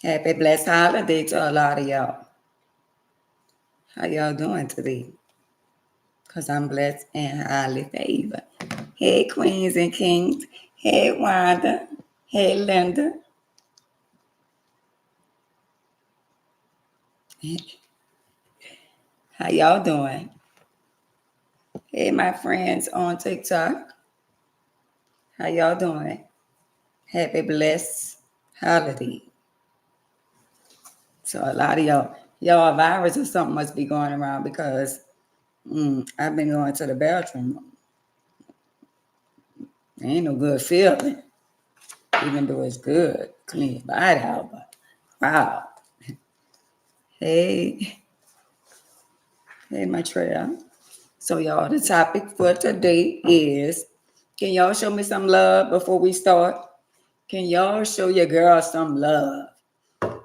Happy blessed holiday to a lot of y'all. How y'all doing today? Because I'm blessed and highly favored. Hey, queens and kings. Hey, Wanda. Hey, Linda. How y'all doing? Hey, my friends on TikTok. How y'all doing? Happy blessed holiday. So a lot of y'all, a virus or something must be going around because I've been going to the bathroom. Ain't no good feeling, even though it's good, clean your body out. But wow. Hey, hey, my trail. So y'all, the topic for today is: can y'all show me some love before we start? Can y'all show your girl some love?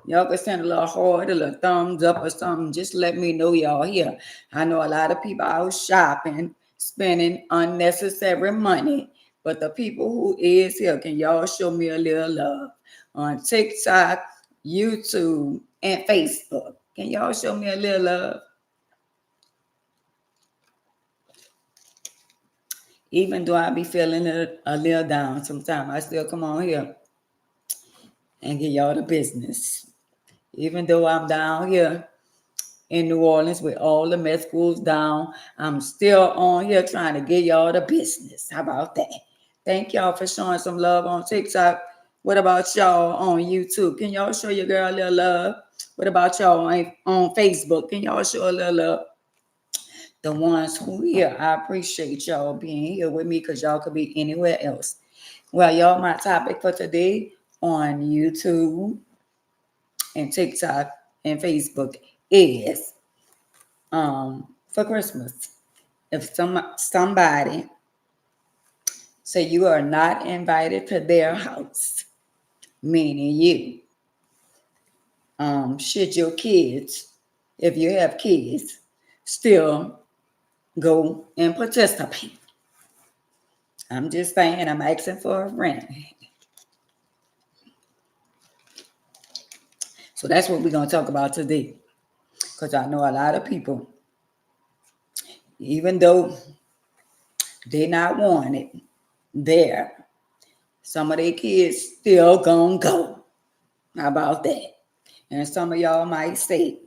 Y'all can send a little heart, a little thumbs up or something. Just let me know y'all here. I know a lot of people out shopping, spending unnecessary money. But the people who is here, can y'all show me a little love on TikTok, YouTube, and Facebook? Can y'all show me a little love? Even though I be feeling a little down sometimes, I still come on here and give y'all the business. Even though I'm down here in New Orleans with all the med schools down, I'm still on here trying to get y'all the business. How about that? Thank y'all for showing some love on TikTok. What about y'all on YouTube? Can y'all show your girl a little love? What about y'all on Facebook? Can y'all show a little love? The ones who here, I appreciate y'all being here with me because y'all could be anywhere else. Well, y'all, my topic for today on YouTube and TikTok and Facebook is for Christmas. If somebody say you are not invited to their house, meaning you, should your kids, if you have kids, still go and participate? I'm just saying, I'm asking for a friend. So that's what we're going to talk about today. Because I know a lot of people, even though they not wanted there, some of their kids still gonna go. How about that? And some of y'all might say,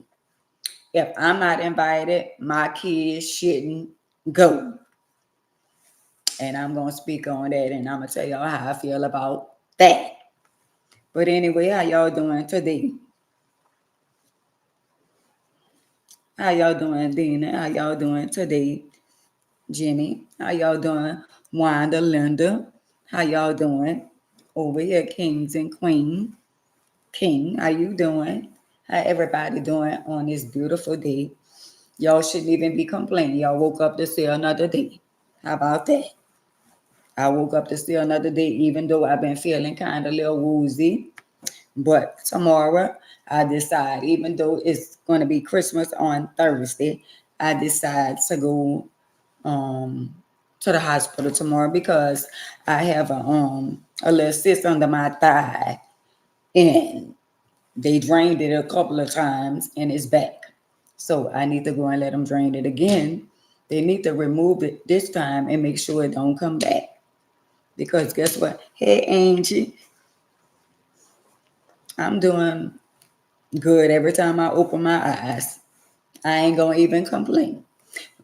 if I'm not invited, my kids shouldn't go. And I'm gonna speak on that and I'm gonna tell y'all how I feel about that. But anyway, how y'all doing today? How y'all doing, Dina? How y'all doing today? Jenny, how y'all doing? Wanda, Linda, how y'all doing? Over here, kings and queen. King, how you doing? How everybody doing on this beautiful day? Y'all shouldn't even be complaining. Y'all woke up to see another day. How about that? I woke up to see another day, even though I've been feeling kind of a little woozy. But tomorrow, I decide, even though it's going to be Christmas on Thursday, I decide to go um to the hospital tomorrow because I have a little cyst under my thigh and they drained it a couple of times and it's back. So I need to go and let them drain it again. They need to remove it this time and make sure it don't come back. Because guess what? Hey Angie, I'm doing good every time I open my eyes. I ain't gonna even complain.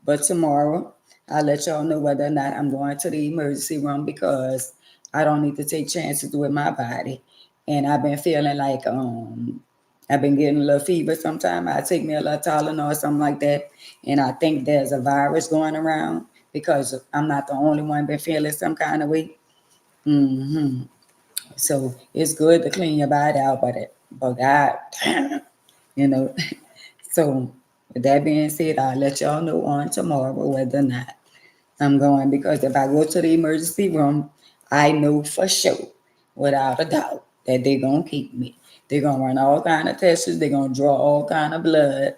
But tomorrow, I'll let y'all know whether or not I'm going to the emergency room because I don't need to take chances with my body. And I've been feeling like I've been getting a little fever sometime. I take me a little Tylenol or something like that. And I think there's a virus going around because I'm not the only one been feeling some kind of way. hmm So it's good to clean your body out, but God, you know. So with that being said, I'll let y'all know on tomorrow whether or not I'm going because if I go to the emergency room, I know for sure, without a doubt, that they're gonna keep me. They're gonna run all kind of tests, they're gonna draw all kind of blood.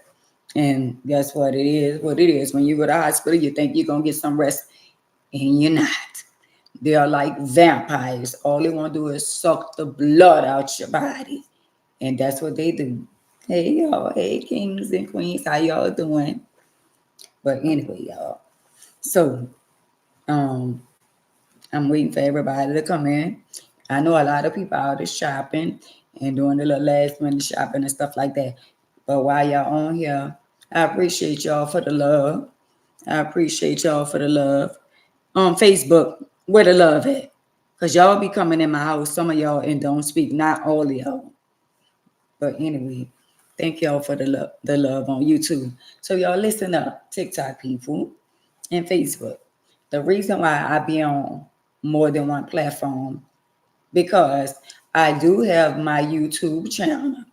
And guess what it is? What it is. When you go to the hospital, you think you're gonna get some rest, and you're not. They are like vampires. All they want to do is suck the blood out your body. And that's what they do. Hey y'all, hey kings and queens, how y'all doing? But anyway, y'all. So um I'm waiting for everybody to come in. I know a lot of people out there shopping and doing the little last minute shopping and stuff like that. But while y'all on here, I appreciate y'all for the love. I appreciate y'all for the love. On Facebook, where the love at? Because y'all be coming in my house, some of y'all, and don't speak. Not all of y'all. But anyway, thank y'all for the love on YouTube. So y'all listen up, TikTok people and Facebook. The reason why I be on more than one platform because I do have my YouTube channel.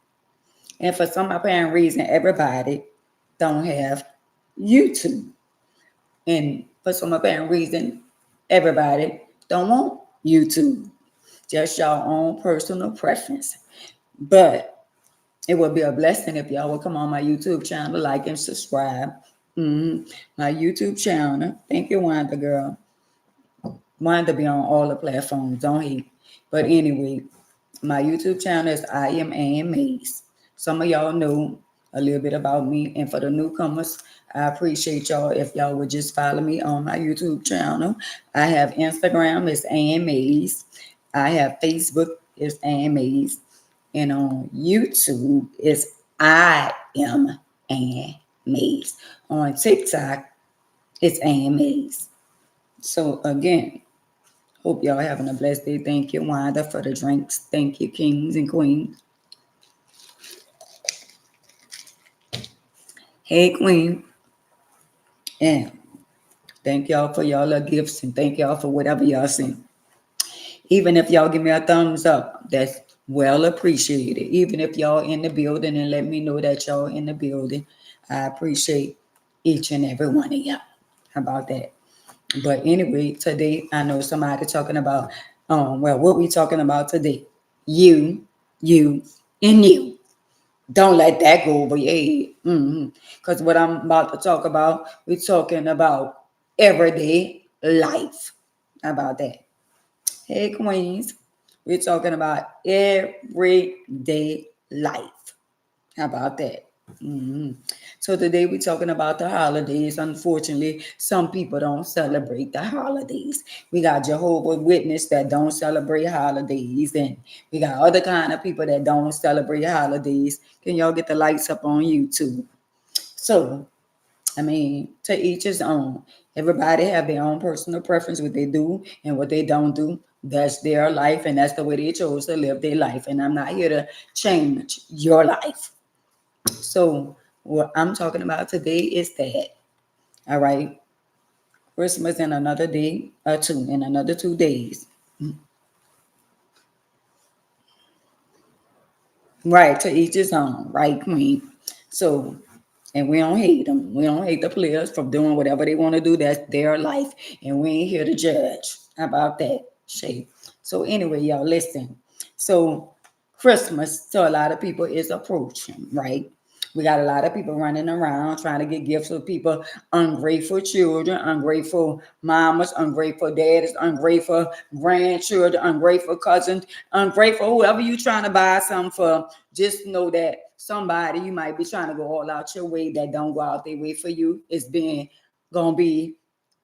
And for some apparent reason, everybody don't have YouTube. And for some apparent reason, everybody don't want YouTube. Just your own personal preference. But it would be a blessing if y'all would come on my YouTube channel, like and subscribe. My YouTube channel. Thank you, Wanda girl. Wanda be on all the platforms, don't he? But anyway, my YouTube channel is I am Ann Mays. Some of y'all know a little bit about me, and for the newcomers, I appreciate y'all if y'all would just follow me on my YouTube channel. I have Instagram, it's Ann Mays. I have Facebook, it's Ann Mays. And on YouTube, it's I am Ann Mays. On TikTok, it's Ann Mays. So again, hope y'all having a blessed day. Thank you, Wanda, for the drinks. Thank you, kings and queens. Hey, queen. And thank y'all for y'all gifts and thank y'all for whatever y'all send. Even if y'all give me a thumbs up, that's well appreciated. Even if y'all in the building and let me know that y'all in the building, I appreciate each and every one of y'all. How about that? But anyway, today I know somebody talking about, what we talking about today? You, you, and you. Don't let that go over your head. Because what I'm about to talk about, we're talking about everyday life. How about that? Hey, Queens. We're talking about everyday life. How about that? Mhm. So today we're talking about the holidays. Unfortunately, some people don't celebrate the holidays. We got Jehovah's Witness that don't celebrate holidays, and we got other kind of people that don't celebrate holidays. Can y'all get the lights up on YouTube? So, I mean, to each his own. Everybody have their own personal preference, what they do and what they don't do. That's their life, and that's the way they chose to live their life. And I'm not here to change your life. So what I'm talking about today is that, all right, Christmas in another day or two, in another 2 days. Right, to each his own, right, Queen? So, and we don't hate them. We don't hate the players for doing whatever they want to do. That's their life. And we ain't here to judge. How about that? Shade. So anyway, y'all listen. So Christmas to a lot of people is approaching, right? We got a lot of people running around trying to get gifts for people, ungrateful children, ungrateful mamas, ungrateful daddies, ungrateful grandchildren, ungrateful cousins, ungrateful whoever you trying to buy something for. Just know that somebody you might be trying to go all out your way that don't go out their way for you is being gonna be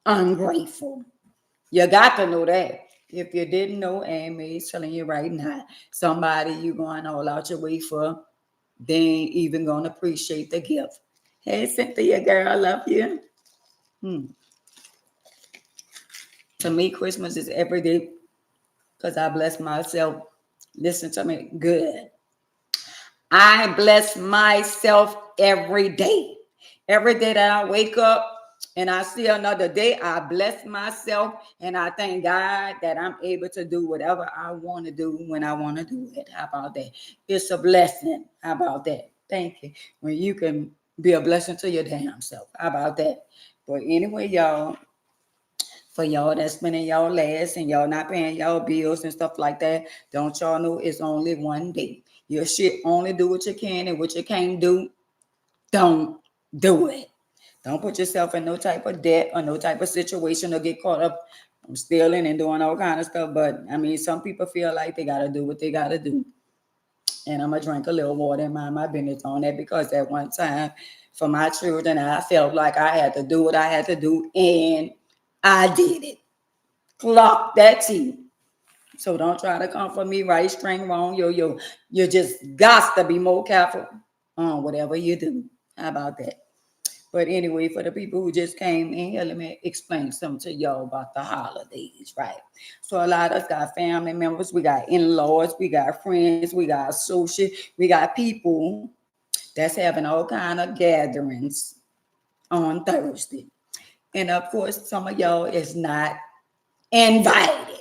ungrateful. You got to know that. If you didn't know, Amy is telling you right now, somebody you going all out your way for, they ain't even gonna appreciate the gift. Hey, Cynthia, girl, I love you. Hmm. To me, Christmas is every day because I bless myself. Listen to me, good. I bless myself every day. Every day that I wake up and I see another day, I bless myself and I thank God that I'm able to do whatever I want to do when I want to do it. How about that? It's a blessing. How about that? Thank you. When you can be a blessing to your damn self. How about that? But anyway, y'all, for y'all that's spending y'all last and y'all not paying y'all bills and stuff like that, don't y'all know it's only one day. You should only do what you can, and what you can't do, don't do it. Don't put yourself in no type of debt or no type of situation or get caught up stealing and doing all kind of stuff. But I mean, some people feel like they gotta do what they gotta do. And I'm gonna drink a little water and mind my business on that, because at one time for my children, I felt like I had to do what I had to do, and I did it. Clock that T. So don't try to come for me right, string wrong, yo. You just got to be more careful on whatever you do. How about that? But anyway, for the people who just came in here, let me explain something to y'all about the holidays, right? So a lot of us got family members, we got in-laws, we got friends, we got associates, we got people that's having all kind of gatherings on Thursday. And of course, some of y'all is not invited.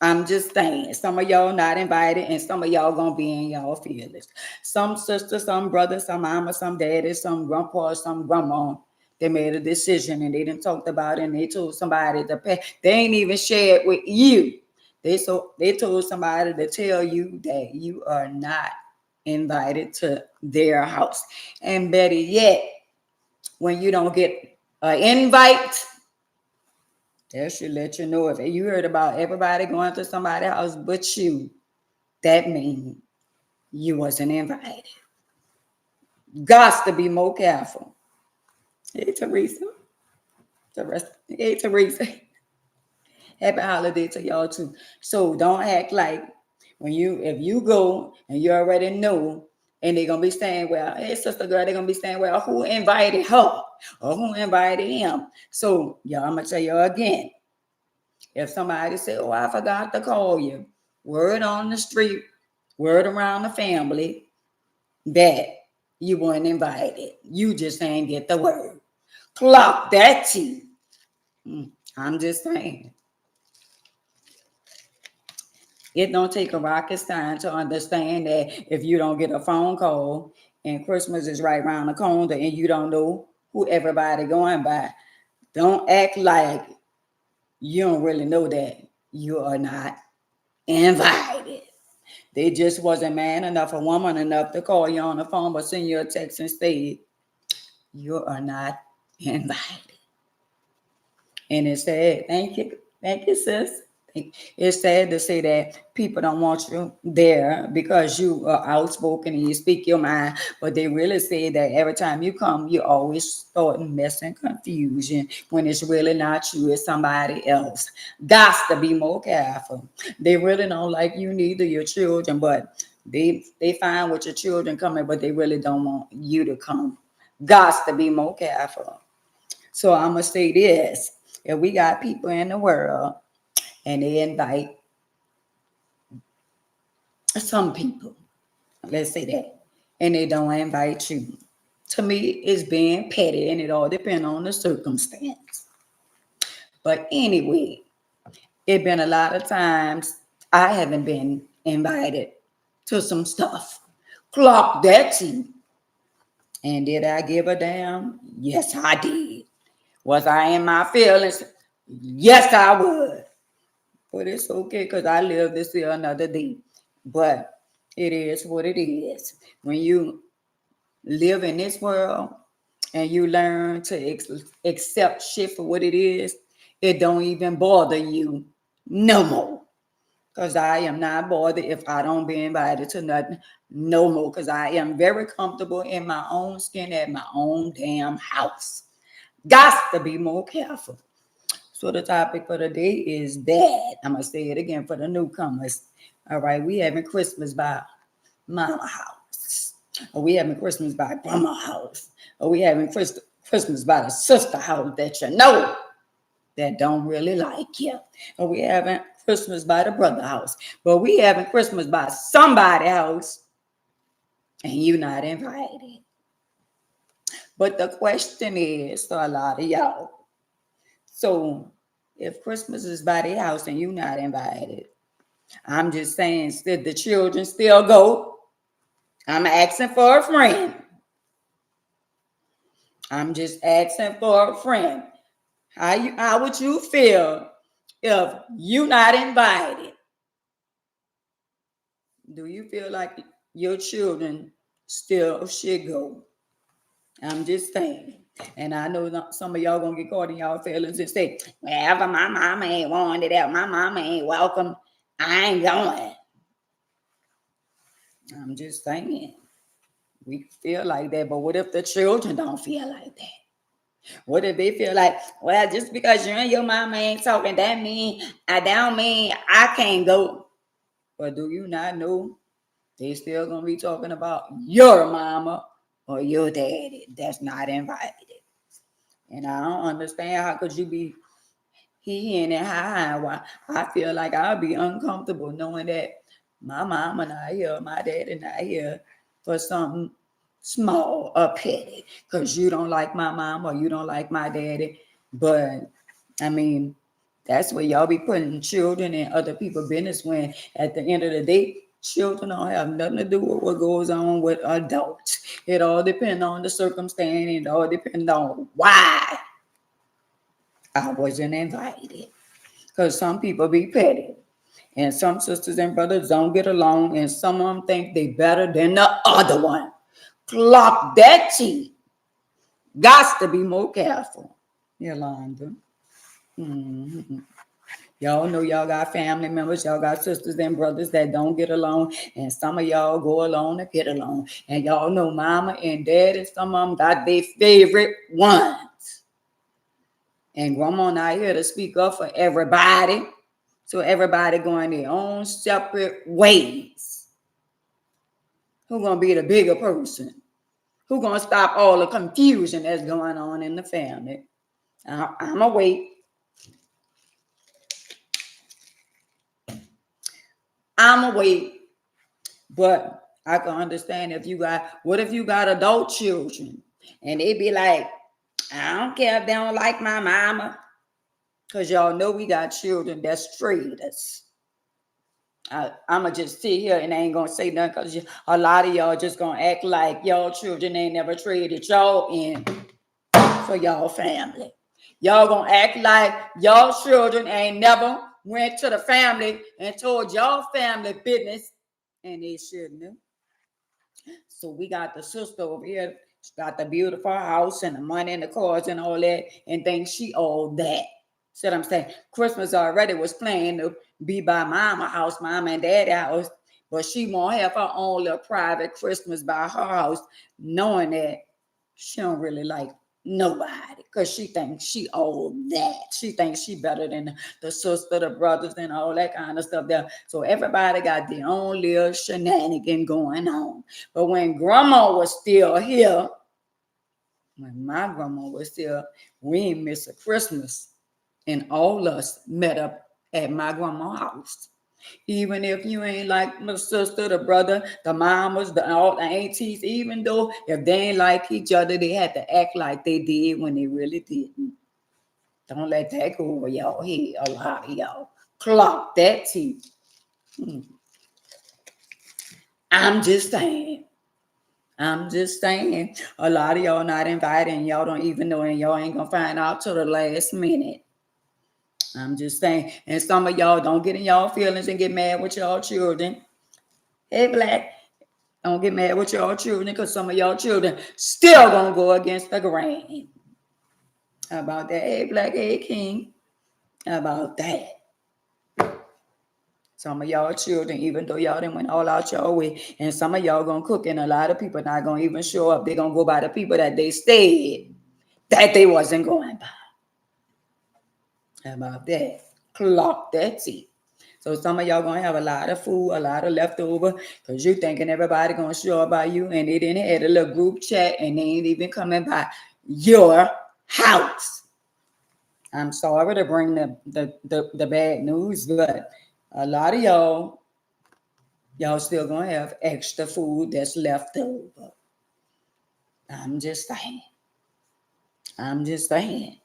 I'm just saying, some of y'all not invited, and some of y'all gonna be in y'all feelings. Some sister, some brother, some mama, some daddy, some grandpa, some grandma. They made a decision and they didn't talk about it, and they told somebody to pay. They ain't even shared with you. They told somebody to tell you that you are not invited to their house. And better yet, when you don't get an invite, that should let you know. If you heard about everybody going to somebody's house but you, that means you wasn't invited. Got to be more careful. Hey, Teresa. Hey, Teresa. Happy holiday to y'all too. So don't act like if you go and you already know, and they're gonna be saying, well, hey sister girl, they're gonna be saying, well, who invited her or who invited him? So y'all, I'm gonna tell you again. If somebody say, oh, I forgot to call you, word on the street, word around the family that you weren't invited. You just ain't get the word. Clock that T. I'm just saying. It don't take a rocket science to understand that if you don't get a phone call and Christmas is right around the corner and you don't know who everybody going by, don't act like you don't really know that you are not invited. They just wasn't man enough or woman enough to call you on the phone, but send you a text and say, you are not invited. And it said, thank you, sis. It's sad to say that people don't want you there because you are outspoken and you speak your mind, but they really say that every time you come, you always start mess and confusion when it's really not you, it's somebody else. Got to be more careful. They really don't like you, neither your children, but they fine with your children coming, but they really don't want you to come. Got to be more careful. So I'm gonna say this: if we got people in the world and they invite some people, let's say that, and they don't invite you, to me, it's being petty, and it all depends on the circumstance. But anyway, it been a lot of times I haven't been invited to some stuff. Clock that tea. And did I give a damn? Yes, I did. Was I in my feelings? Yes, I would. But it's okay because I live to see another day. But it is what it is. When you live in this world and you learn to accept shit for what it is, it don't even bother you no more. Because I am not bothered if I don't be invited to nothing no more. Because I am very comfortable in my own skin at my own damn house. Got to be more careful. So the topic for the day is that. I'm going to say it again for the newcomers. All right, we having Christmas by mama house. Or we having Christmas by grandma house. Or we having Christmas by the sister house that you know that don't really like you. Or we having Christmas by the brother house. But we having Christmas by somebody house and you not invited. But the question is to a lot of y'all. So if Christmas is by the house and you not invited, I'm just saying, did the children still go? I'm asking for a friend. I'm just asking for a friend. How would you feel if you not invited? Do you feel like your children still should go? I'm just saying. And I know some of y'all gonna get caught in y'all feelings and say, well, my mama ain't wanted that, my mama ain't welcome, I ain't going. I'm just saying. We feel like that, but what if the children don't feel like that? What if they feel like, well, just because you and your mama ain't talking, that don't mean I can't go. But do you not know they still gonna be talking about your mama or your daddy that's not invited? And I don't understand how could you be he and high. Why I feel like I'll be uncomfortable knowing that my mama not here, my daddy not here for something small or petty because you don't like my mom or you don't like my daddy. But I mean, that's where y'all be putting children in other people's business when at the end of the day, children don't have nothing to do with what goes on with adults. It all depends on the circumstance, it all depends on why I wasn't invited. Because some people be petty. And some sisters and brothers don't get along, and some of them think they better than the other one. Clock that tea. Got to be more careful. Yolanda. Mm-hmm. Y'all know y'all got family members, y'all got sisters and brothers that don't get along, and some of y'all go along to get along. And y'all know mama and daddy, some of them got their favorite ones. And grandma not here to speak up for everybody. So everybody going their own separate ways. Who gonna be the bigger person? Who gonna stop all the confusion that's going on in the family? I'ma wait. I'ma wait. But I can understand what if you got adult children and they be like, I don't care if they don't like my mama. Cause y'all know we got children that's traitors. I'ma just sit here and I ain't gonna say nothing because a lot of y'all just gonna act like y'all children ain't never traded y'all in for y'all family. Y'all gonna act like y'all children ain't never went to the family and told y'all family business, and they shouldn't have. So we got the sister over here, she got the beautiful house and the money and the cars and all that, and thinks she all that. See what I'm saying? Christmas already was planned to be by mama house, mama and daddy house, but she won't have her own little private Christmas by her house, knowing that she don't really like nobody because she thinks she all that. She thinks she better than the sister, the brothers, and all that kind of stuff there. So everybody got their own little shenanigan going on. But when grandma was still here, when my grandma was still, we ain't miss a Christmas. And all us met up at my grandma's house. Even if you ain't like my sister, the brother, the mamas, all the aunties, even though if they ain't like each other, they had to act like they did when they really didn't. Don't let that go over y'all head, a lot of y'all. Clock that tea. I'm just saying. I'm just saying. A lot of y'all not invited and y'all don't even know and y'all ain't gonna find out till the last minute. I'm just saying. And some of y'all don't get in y'all feelings and get mad with y'all children. Hey, Black, don't get mad with y'all children because some of y'all children still gonna go against the grain. How about that? Hey, Black, hey, King. How about that? Some of y'all children, even though y'all didn't went all out your way, and some of y'all gonna cook, and a lot of people not gonna even show up. They gonna go by the people that they stayed, that they wasn't going by. How about that? Clock that tea. So some of y'all gonna have a lot of food, a lot of leftover, because you thinking everybody gonna show up by you, and they didn't have a little group chat, and they ain't even coming by your house. I'm sorry to bring the bad news, but a lot of y'all still gonna have extra food that's left over. I'm just saying. I'm just saying.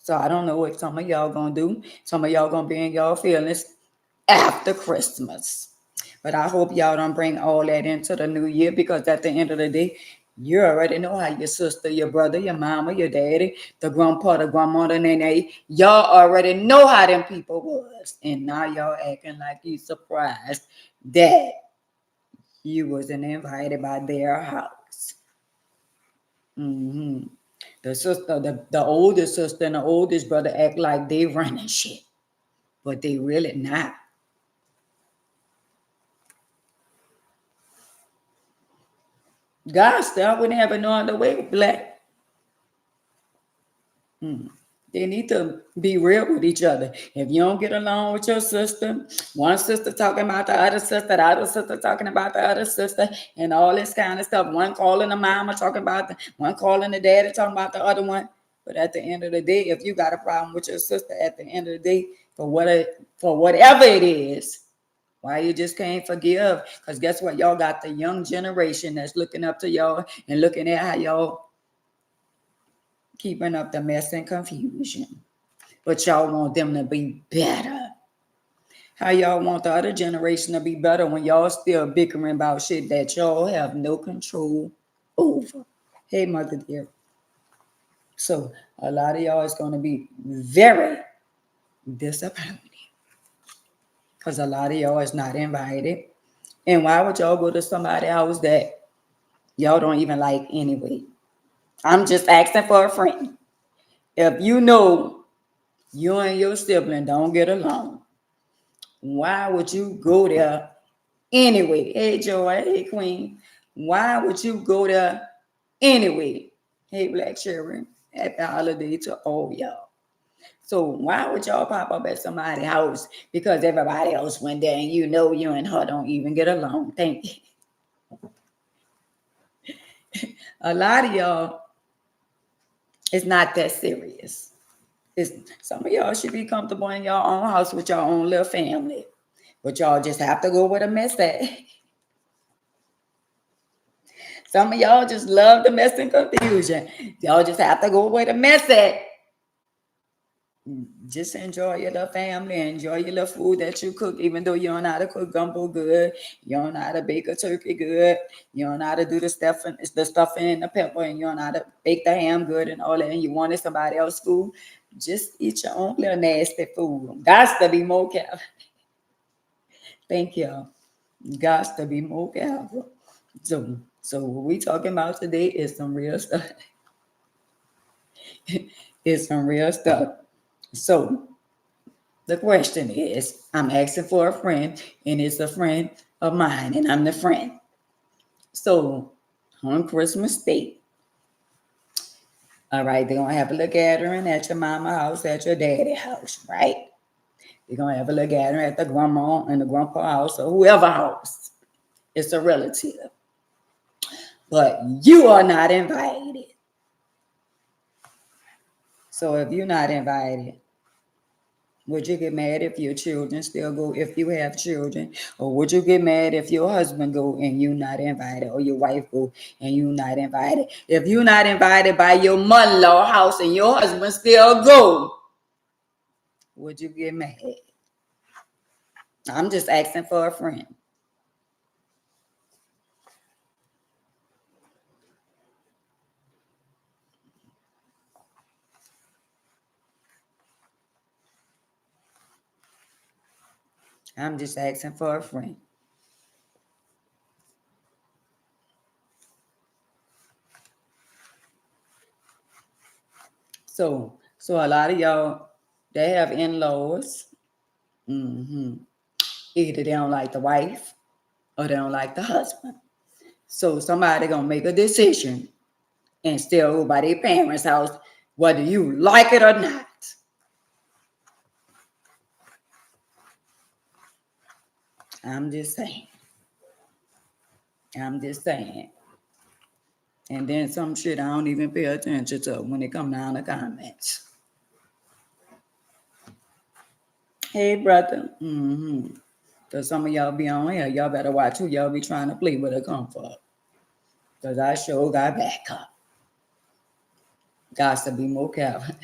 So I don't know what some of y'all gonna do. Some of y'all gonna be in y'all feelings after Christmas. But I hope y'all don't bring all that into the new year because at the end of the day, you already know how your sister, your brother, your mama, your daddy, the grandpa, the grandmother, and they, y'all already know how them people was. And now y'all acting like you surprised that you wasn't invited by their house. Mm-hmm. The sister, the oldest sister and the oldest brother act like they running shit, but they really not. Gosh, I wouldn't have it no other way, Black. They need to be real with each other. If you don't get along with your sister, one sister talking about the other sister talking about the other sister, and all this kind of stuff. One calling the mama talking about one calling the daddy talking about the other one. But at the end of the day, if you got a problem with your sister, at the end of the day, for whatever it is, why you just can't forgive? Because guess what? Y'all got the young generation that's looking up to y'all and looking at how y'all keeping up the mess and confusion. But y'all want them to be better. How y'all want the other generation to be better when y'all still bickering about shit that y'all have no control over? Hey, mother dear. So a lot of y'all is going to be very disappointed because a lot of y'all is not invited. And why would y'all go to somebody's house that y'all don't even like anyway? I'm just asking for a friend. If you know you and your sibling don't get along, why would you go there anyway? Hey, Joy. Hey, Queen. Why would you go there anyway? Hey, Black Sherry. Happy holiday to all y'all. So why would y'all pop up at somebody's house because everybody else went there and you know you and her don't even get along? Thank you. A lot of y'all, it's not that serious. Some of y'all should be comfortable in your own house with your own little family. But y'all just have to go where the mess at. Some of y'all just love the mess and confusion. Y'all just have to go where the mess at. Just enjoy your little family, enjoy your little food that you cook, even though you don't know how to cook gumbo good, you don't know how to bake a turkey good, you don't know how to do the stuffing and the pepper, and you don't know how to bake the ham good and all that, and you wanted somebody else's food. Just eat your own little nasty food. Got to be more careful. Thank you. Got to be more careful. So what we talking about today is some real stuff. It's some real stuff. So the question is, I'm asking for a friend, and it's a friend of mine, and I'm the friend. So on Christmas Day, all right, they're gonna have a little gathering at your mama house, at your daddy house, right? They're gonna have a little gathering at the grandma and the grandpa house or whoever house. It's a relative. But you are not invited. So if you're not invited, would you get mad if your children still go, if you have children? Or would you get mad if your husband go and you not invited, or your wife go and you not invited? If you're not invited by your mother-in-law house and your husband still go, would you get mad? I'm just asking for a friend. I'm just asking for a friend. So a lot of y'all, they have in-laws. Either they don't like the wife or they don't like the husband. So somebody gonna make a decision and still go by their parents' house, whether you like it or not. I'm just saying. I'm just saying. And then some shit I don't even pay attention to when it come down to comments. Hey, brother. Because some of y'all be on here. Y'all better watch who y'all be trying to play with a comfort. Because I sure got back up. Got to be more careful.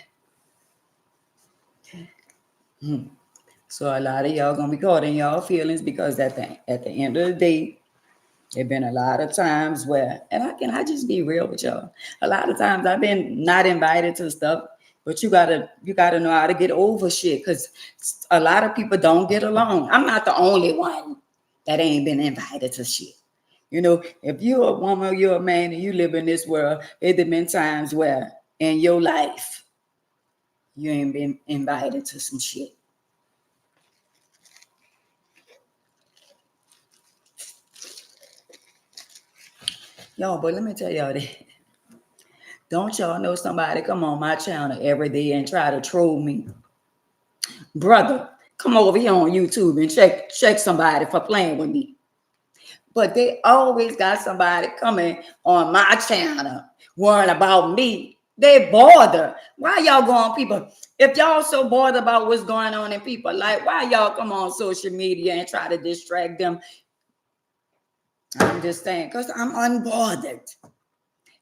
So a lot of y'all gonna be caught in y'all feelings because at the end of the day, there been a lot of times where, and I just be real with y'all. A lot of times I've been not invited to stuff, but you gotta know how to get over shit because a lot of people don't get along. I'm not the only one that ain't been invited to shit. You know, if you're a woman, you're a man, and you live in this world, there been times where in your life you ain't been invited to some shit. Y'all, but let me tell y'all that. Don't y'all know somebody come on my channel every day and try to troll me? Brother, come over here on YouTube and check somebody for playing with me. But they always got somebody coming on my channel worrying about me. They bother. Why y'all go on people? If y'all so bothered about what's going on in people, like why y'all come on social media and try to distract them? I'm just saying, because I'm unbothered.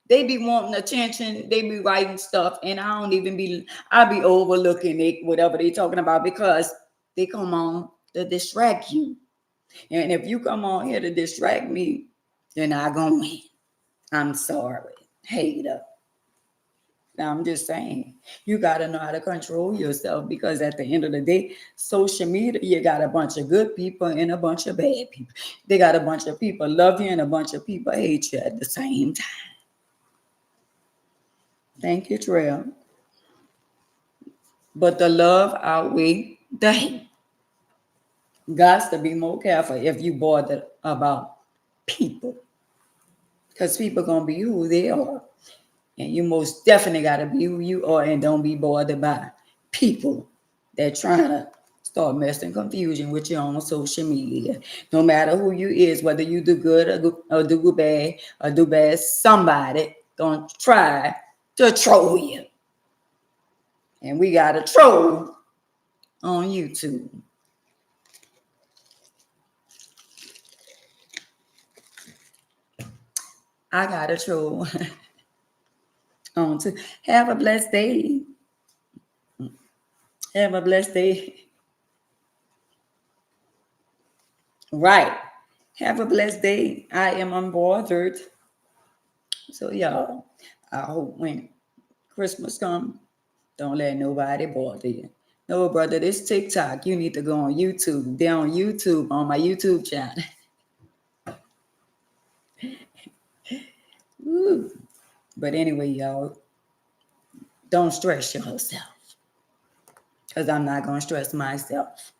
They be wanting attention, they be writing stuff, and I be overlooking it, whatever they talking about, because they come on to distract you. And if you come on here to distract me, you're not gonna win. I'm sorry. Hater. Now, I'm just saying, you got to know how to control yourself, because at the end of the day, social media, you got a bunch of good people and a bunch of bad people. They got a bunch of people love you and a bunch of people hate you at the same time. Thank you, Trail. But the love outweigh the hate. Got to be more careful if you bothered about people, because people gonna be who they are, and you most definitely gotta be who you are, and don't be bothered by people that trying to start messing confusion with you on social media. No matter who you is, whether you do good or do bad, somebody gonna try to troll you, and we got a troll on YouTube. I got a troll on to have a blessed day. Have a blessed day. Right. Have a blessed day. I am unbothered. So y'all, I hope when Christmas comes, don't let nobody bother you. No, brother, this TikTok, you need to go on YouTube. They're on YouTube, on my YouTube channel. Woo. But anyway, y'all, don't stress yourself, because I'm not going to stress myself.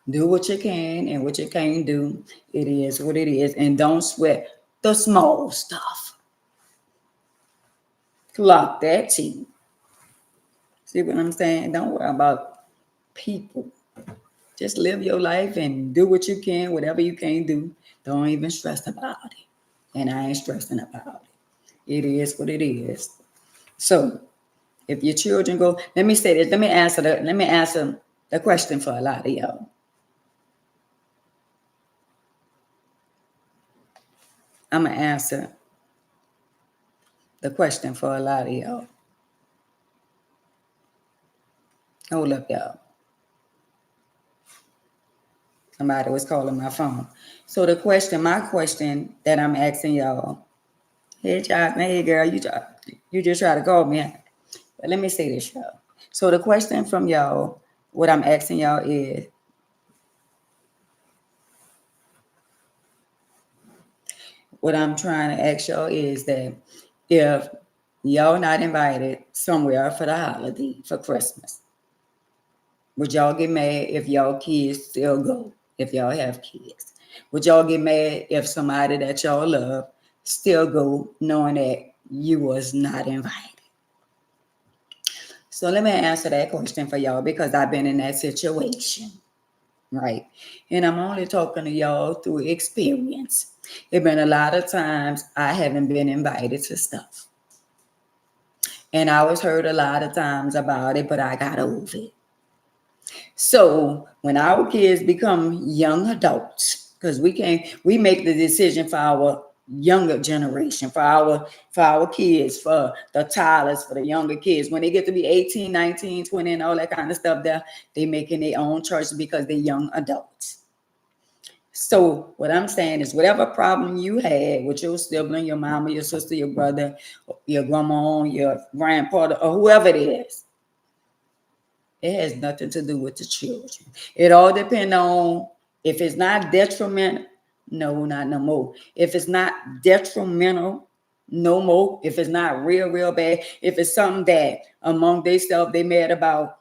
Do what you can, and what you can't do, it is what it is. And don't sweat the small stuff. Clock that T. See what I'm saying? Don't worry about people. Just live your life and do what you can, whatever you can do. Don't even stress about it. And I ain't stressing about it. It is what it is. So if your children go, let me say this, let me answer the question for a lot of y'all. I'm gonna answer the question for a lot of y'all. Hold up, y'all. Somebody was calling my phone. So my question that I'm asking y'all, hey, child, hey, girl, you just try to call me. But let me say this, y'all. So the question from y'all, what I'm asking y'all is, what I'm trying to ask y'all is that if y'all not invited somewhere for the holiday, for Christmas, would y'all get mad if y'all kids still go, if y'all have kids? Would y'all get mad if somebody that y'all love still go, knowing that you was not invited? So let me answer that question for y'all, because I've been in that situation, right? And I'm only talking to y'all through experience. There's been a lot of times I haven't been invited to stuff. And I was hurt a lot of times about it, but I got over it. So when our kids become young adults, because we make the decision for our younger generation, for our kids, for the toddlers, for the younger kids. When they get to be 18, 19, 20, and all that kind of stuff, they making their own choices because they're young adults. So what I'm saying is, whatever problem you had with your sibling, your mama, your sister, your brother, your grandma, your grandpa, or whoever it is, it has nothing to do with the children. It all depends on, if it's not detrimental, no, not no more. If it's not detrimental, no more. If it's not real bad, if it's something that among themselves they mad about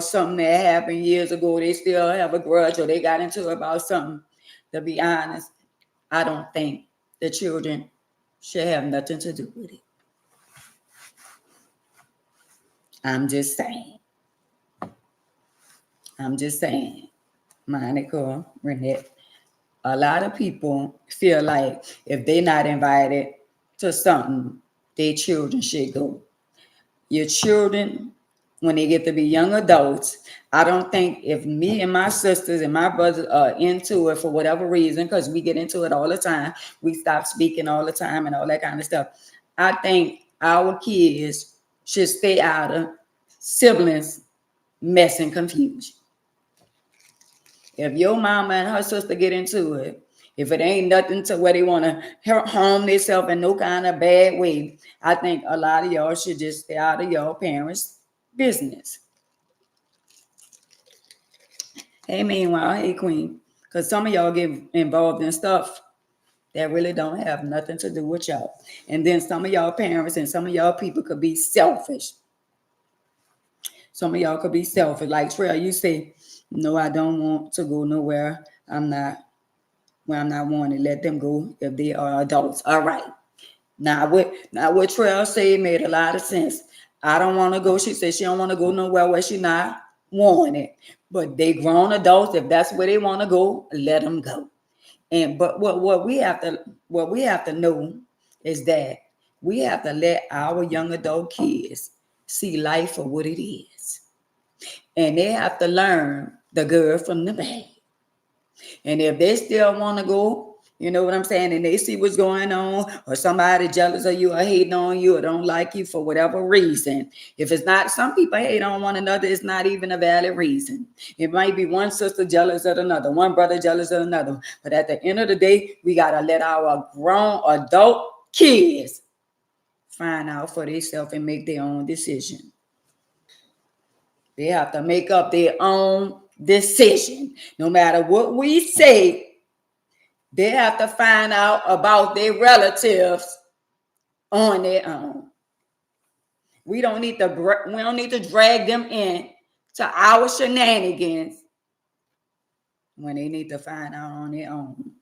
something that happened years ago, they still have a grudge, or they got into it about something. To be honest, I don't think the children should have nothing to do with it. I'm just saying. I'm just saying. Monica, Renette, a lot of people feel like if they're not invited to something, their children should go. Your children, when they get to be young adults, I don't think if me and my sisters and my brothers are into it for whatever reason, because we get into it all the time, we stop speaking all the time and all that kind of stuff. I think our kids should stay out of siblings mess and confusion. If your mama and her sister get into it, if it ain't nothing to where they want to harm themselves in no kind of bad way, I think a lot of y'all should just stay out of your parents' business. Hey, meanwhile, hey, Queen, because some of y'all get involved in stuff that really don't have nothing to do with y'all. And then some of y'all parents and some of y'all people could be selfish. Some of y'all could be selfish. Like Trail, you say, no, I don't want to go nowhere. I'm not wanting. Let them go if they are adults. All right. Now what Trail said made a lot of sense. I don't want to go. She said she don't want to go nowhere where she not wanted. But they grown adults. If that's where they want to go, let them go. And but what we have to know is that we have to let our young adult kids see life for what it is. And they have to learn the good from the bad. And if they still want to go, you know what I'm saying, and they see what's going on, or somebody jealous of you or hating on you or don't like you for whatever reason. If it's not, some people hate on one another, it's not even a valid reason. It might be one sister jealous of another, one brother jealous of another. But at the end of the day, we got to let our grown adult kids find out for themselves and make their own decision. They have to make up their own decision. No matter what we say, they have to find out about their relatives on their own. We don't need to drag them in to our shenanigans when they need to find out on their own.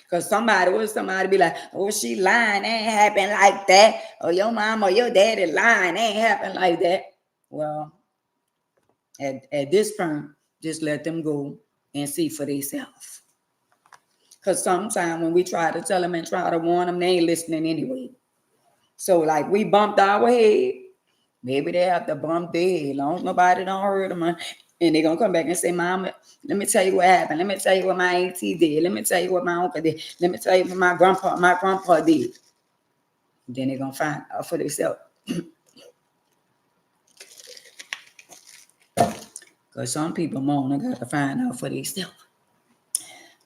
Because somebody be like, oh, she lying, ain't happen like that. Or your mom or your daddy lying, ain't happen like that. Well, at this point, just let them go and see for themselves. Because sometimes when we try to tell them and try to warn them, they ain't listening anyway. So like we bumped our head, maybe they have to bump their head. As long as nobody don't hurt them, and they're going to come back and say, Mama, let me tell you what happened. Let me tell you what my auntie did. Let me tell you what my uncle did. Let me tell you what my grandpa did. Then they're going to find out for themselves. Because some people got to find out for themselves.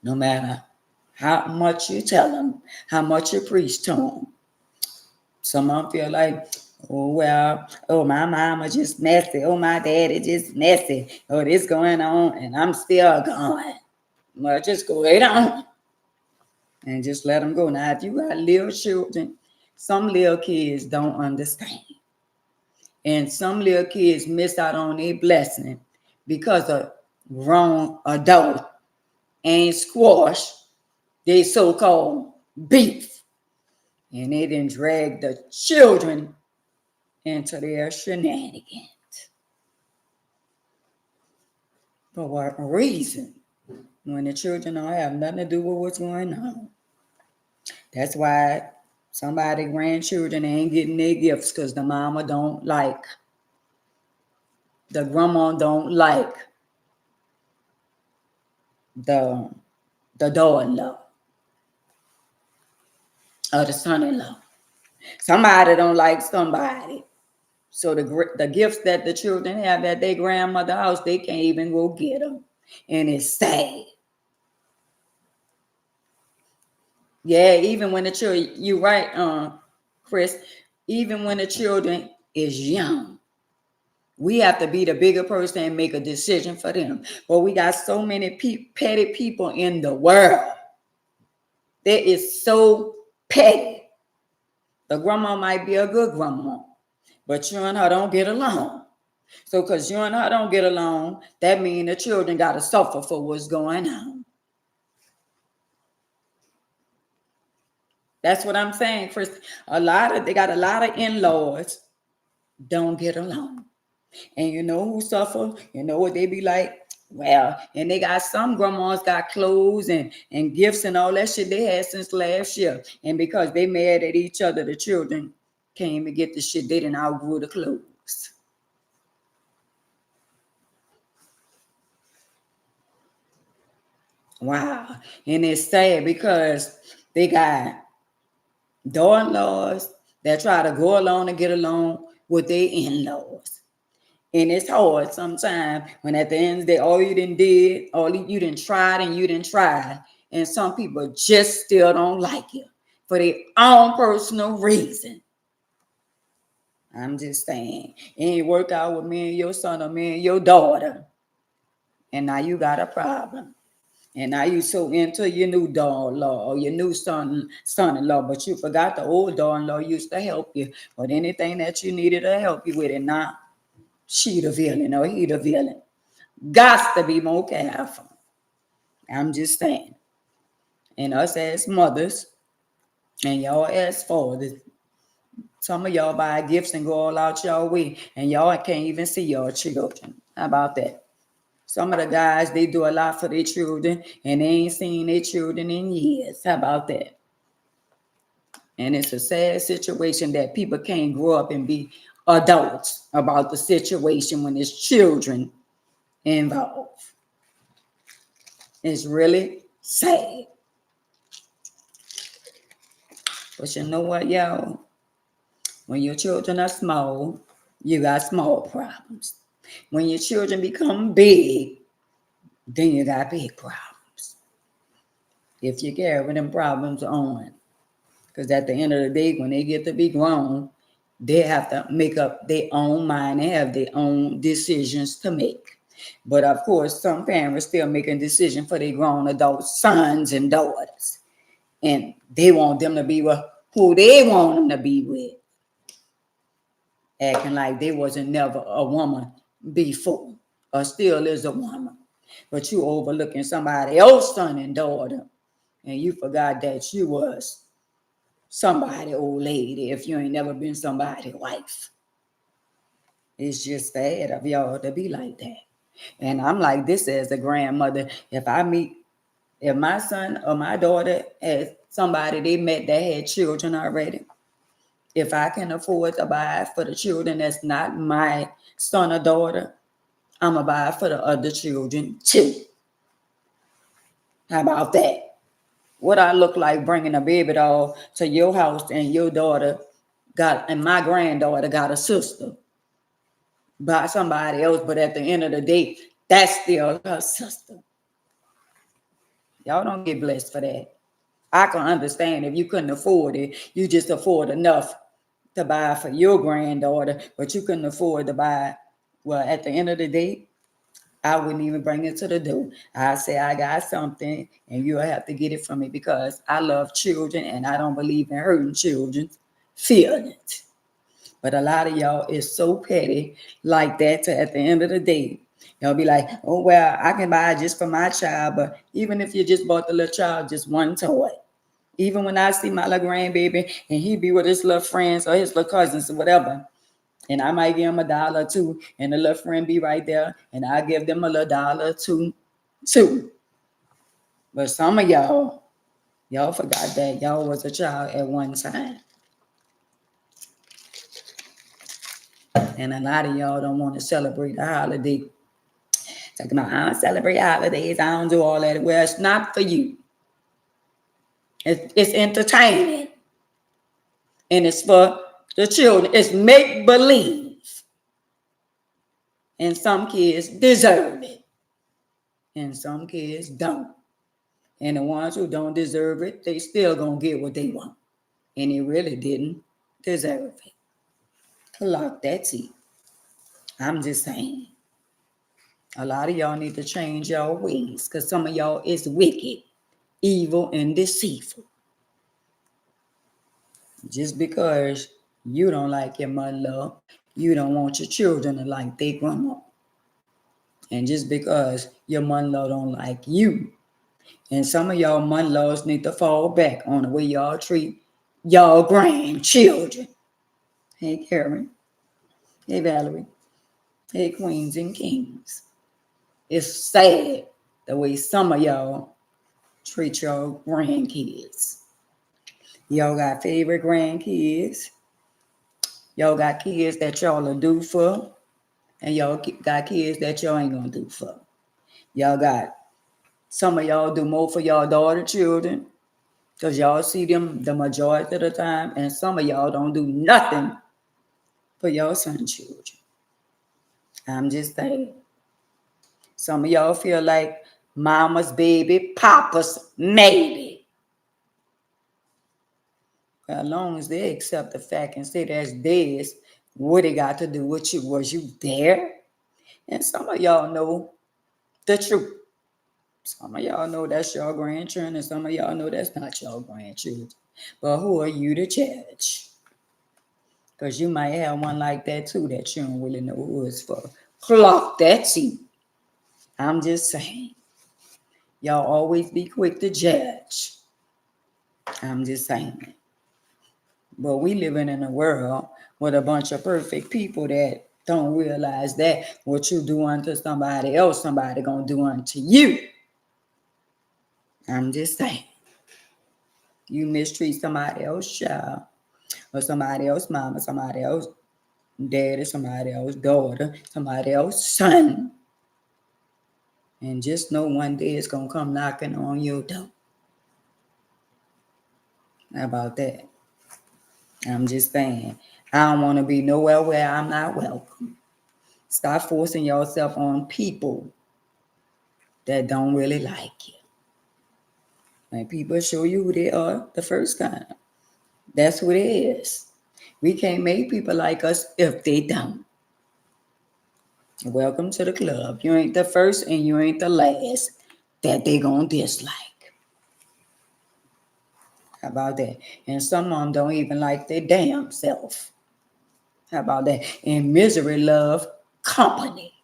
No matter how much you tell them, how much you preach to them. Some of them feel like, oh, well, oh, my mama just messy. Oh, my daddy just messy. Oh, this going on, and I'm still going. Well, just go right on and just let them go. Now, if you got little children, some little kids don't understand. And some little kids miss out on their blessing because a grown adult ain't squash they so-called beef. And they didn't drag the children into their shenanigans. For what reason? When the children don't have nothing to do with what's going on. That's why somebody grandchildren ain't getting their gifts because the mama don't like. The grandma don't like the daughter-in-law or the son-in-law. Somebody don't like somebody. So the gifts that the children have at their grandmother's house, they can't even go get them. And it's sad. Yeah, even when the children, you're right, Chris, even when the children is young, we have to be the bigger person and make a decision for them. But we got so many petty people in the world. That is so petty. The grandma might be a good grandma, but you and her don't get along. So because you and her don't get along, that means the children got to suffer for what's going on. That's what I'm saying, Chris. They got a lot of in-laws don't get along. And you know who suffer? You know what they be like? Well, and they got some grandmas got clothes and gifts and all that shit they had since last year. And because they mad at each other, the children came and get the shit. They didn't outgrow the clothes. Wow. And it's sad because they got daughter-in-laws that try to go along and get along with their in-laws. And it's hard sometimes when at the end of the day, all you did, all you didn't try and you didn't try. And some people just still don't like you for their own personal reason. I'm just saying, it ain't work out with me and your son or me and your daughter. And now you got a problem. And now you so into your new daughter-in-law or your new son-in-law, but you forgot the old daughter-in-law used to help you. But anything that you needed to help you with it, now she the villain or he the villain. Got to be more careful. I'm just saying. And us as mothers and y'all as fathers, some of y'all buy gifts and go all out y'all way, and y'all can't even see your children. How about that? Some of the guys, they do a lot for their children, and they ain't seen their children in years. How about that? And it's a sad situation that people can't grow up and be adults about the situation when there's children involved. It's really sad. But you know what, y'all? When your children are small, you got small problems. When your children become big, then you got big problems. If you carry them problems on. Because at the end of the day, when they get to be grown, they have to make up their own mind and have their own decisions to make. But of course, some parents still making decisions for their grown adult sons and daughters. And they want them to be with who they want them to be with. Acting like they wasn't never a woman before or still is a woman. But you overlooking somebody else's son and daughter, and you forgot that you was somebody old lady if you ain't never been somebody's wife. It's just sad of y'all to be like that. And I'm like this as a grandmother. If my son or my daughter has somebody they met that had children already, if I can afford to buy for the children that's not my son or daughter, I'm going to buy for the other children too. How about that? What I look like bringing a baby doll to your house and your daughter and my granddaughter got a sister by somebody else, but at the end of the day, that's still her sister. Y'all don't get blessed for that. I can understand if you couldn't afford it, you just afford enough to buy for your granddaughter, but you couldn't afford to buy. Well, at the end of the day, I wouldn't even bring it to the door. I say I got something and you'll have to get it from me because I love children and I don't believe in hurting children's feelings. But a lot of y'all is so petty like that to at the end of the day. Y'all be like, oh, well, I can buy it just for my child. But even if you just bought the little child just one toy, even when I see my little grandbaby and he be with his little friends or his little cousins or whatever, and I might give him $1 or $2, and the little friend be right there, and I give them a little $1 or $2 too. But some of y'all forgot that y'all was a child at one time. And a lot of y'all don't want to celebrate the holiday. Talking about, I don't celebrate holidays, I don't do all that. Well, it's not for you. It's entertaining. And it's for the children. It's make-believe. And some kids deserve it. And some kids don't. And the ones who don't deserve it, they still gonna get what they want. And they really didn't deserve it. Clock that tea. I'm just saying. A lot of y'all need to change your ways because some of y'all is wicked, evil, and deceitful. Just because you don't like your mother, you don't want your children to like their grandma. And just because your mother don't like you, and some of y'all mother-in-laws need to fall back on the way y'all treat y'all grandchildren. Hey, Karen. Hey, Valerie. Hey, queens and kings. It's sad the way some of y'all treat your grandkids. Y'all got favorite grandkids. Y'all got kids that y'all will do for, and y'all got kids that y'all ain't gonna do for. Y'all got some of y'all do more for y'all daughter children because y'all see them the majority of the time, and some of y'all don't do nothing for your son children. I'm just saying. Some of y'all feel like mama's baby, papa's maybe. Well, as long as they accept the fact and say that's theirs, what it got to do with you? Was you there? And some of y'all know the truth. Some of y'all know that's your grandchildren, and some of y'all know that's not your grandchildren. But who are you to judge? Because you might have one like that too that you don't really know who it's for. Clock that tea. I'm just saying. Y'all always be quick to judge. I'm just saying. But we living in a world with a bunch of perfect people that don't realize that what you do unto somebody else, somebody gonna do unto you. I'm just saying. You mistreat somebody else child, or somebody else mama, somebody else daddy, somebody else daughter, somebody else son. And just know one day it's gonna come knocking on your door. How about that? I'm just saying. I don't want to be nowhere where I'm not welcome. Stop forcing yourself on people that don't really like you. When people show you who they are the first time, that's who it is. We can't make people like us if they don't. Welcome to the club. You ain't the first and you ain't the last that they gonna dislike. How about that? And some of them don't even like their damn self. How about that? And misery love company.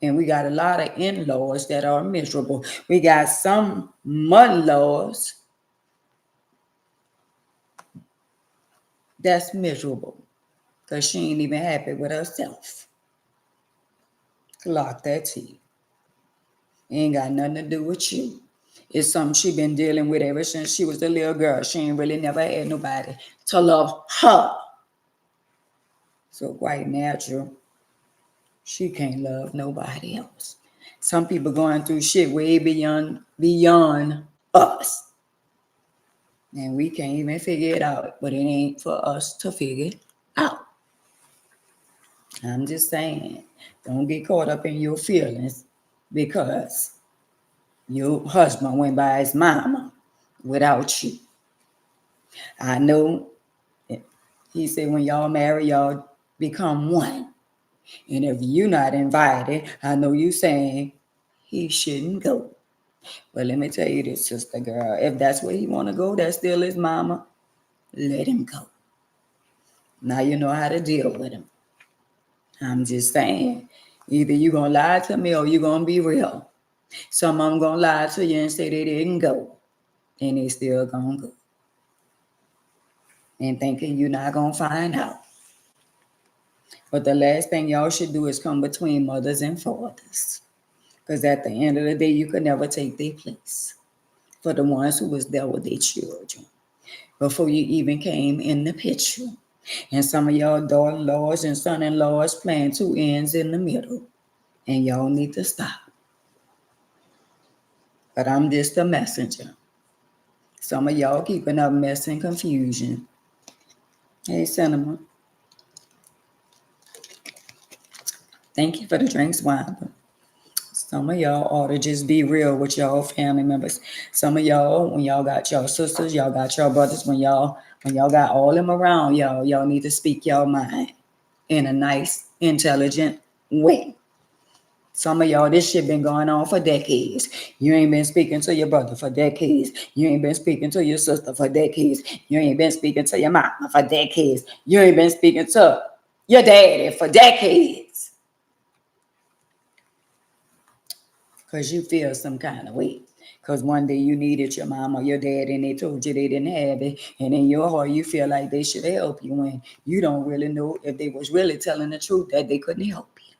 And we got a lot of in-laws that are miserable. We got some mother-in-laws that's miserable because she ain't even happy with herself. Clock that tea. Ain't got nothing to do with you. It's something she been dealing with ever since she was a little girl. She ain't really never had nobody to love her. So quite natural, she can't love nobody else. Some people going through shit way beyond us. And we can't even figure it out. But it ain't for us to figure it out. I'm just saying, don't get caught up in your feelings because your husband went by his mama without you. I know he said when y'all marry, y'all become one. And if you're not invited, I know you saying he shouldn't go. But let me tell you this, sister girl. If that's where he want to go, that's still his mama. Let him go. Now you know how to deal with him. I'm just saying. Either you going to lie to me or you going to be real. Some of them going to lie to you and say they didn't go. And they still going to go. And thinking you're not going to find out. But the last thing y'all should do is come between mothers and fathers. Because at the end of the day, you could never take their place. For the ones who was there with their children. Before you even came in the picture. And some of y'all daughter-in-laws and son-in-laws playing two ends in the middle. And y'all need to stop. But I'm just a messenger. Some of y'all keeping up mess and confusion. Hey, Cinnamon. Thank you for the drinks, Wanda. Some of y'all ought to just be real with y'all family members. Some of y'all, when y'all got y'all sisters, y'all got y'all brothers, when y'all got all them around y'all need to speak y'all mind in a nice, intelligent way. Some of y'all, this shit been going on for decades. You ain't been speaking to your brother for decades. You ain't been speaking to your sister for decades. You ain't been speaking to your mama for decades. You ain't been speaking to your daddy for decades. Because you feel some kind of way. Because one day you needed your mom or your dad and they told you they didn't have it. And in your heart, you feel like they should help you when you don't really know if they was really telling the truth that they couldn't help you.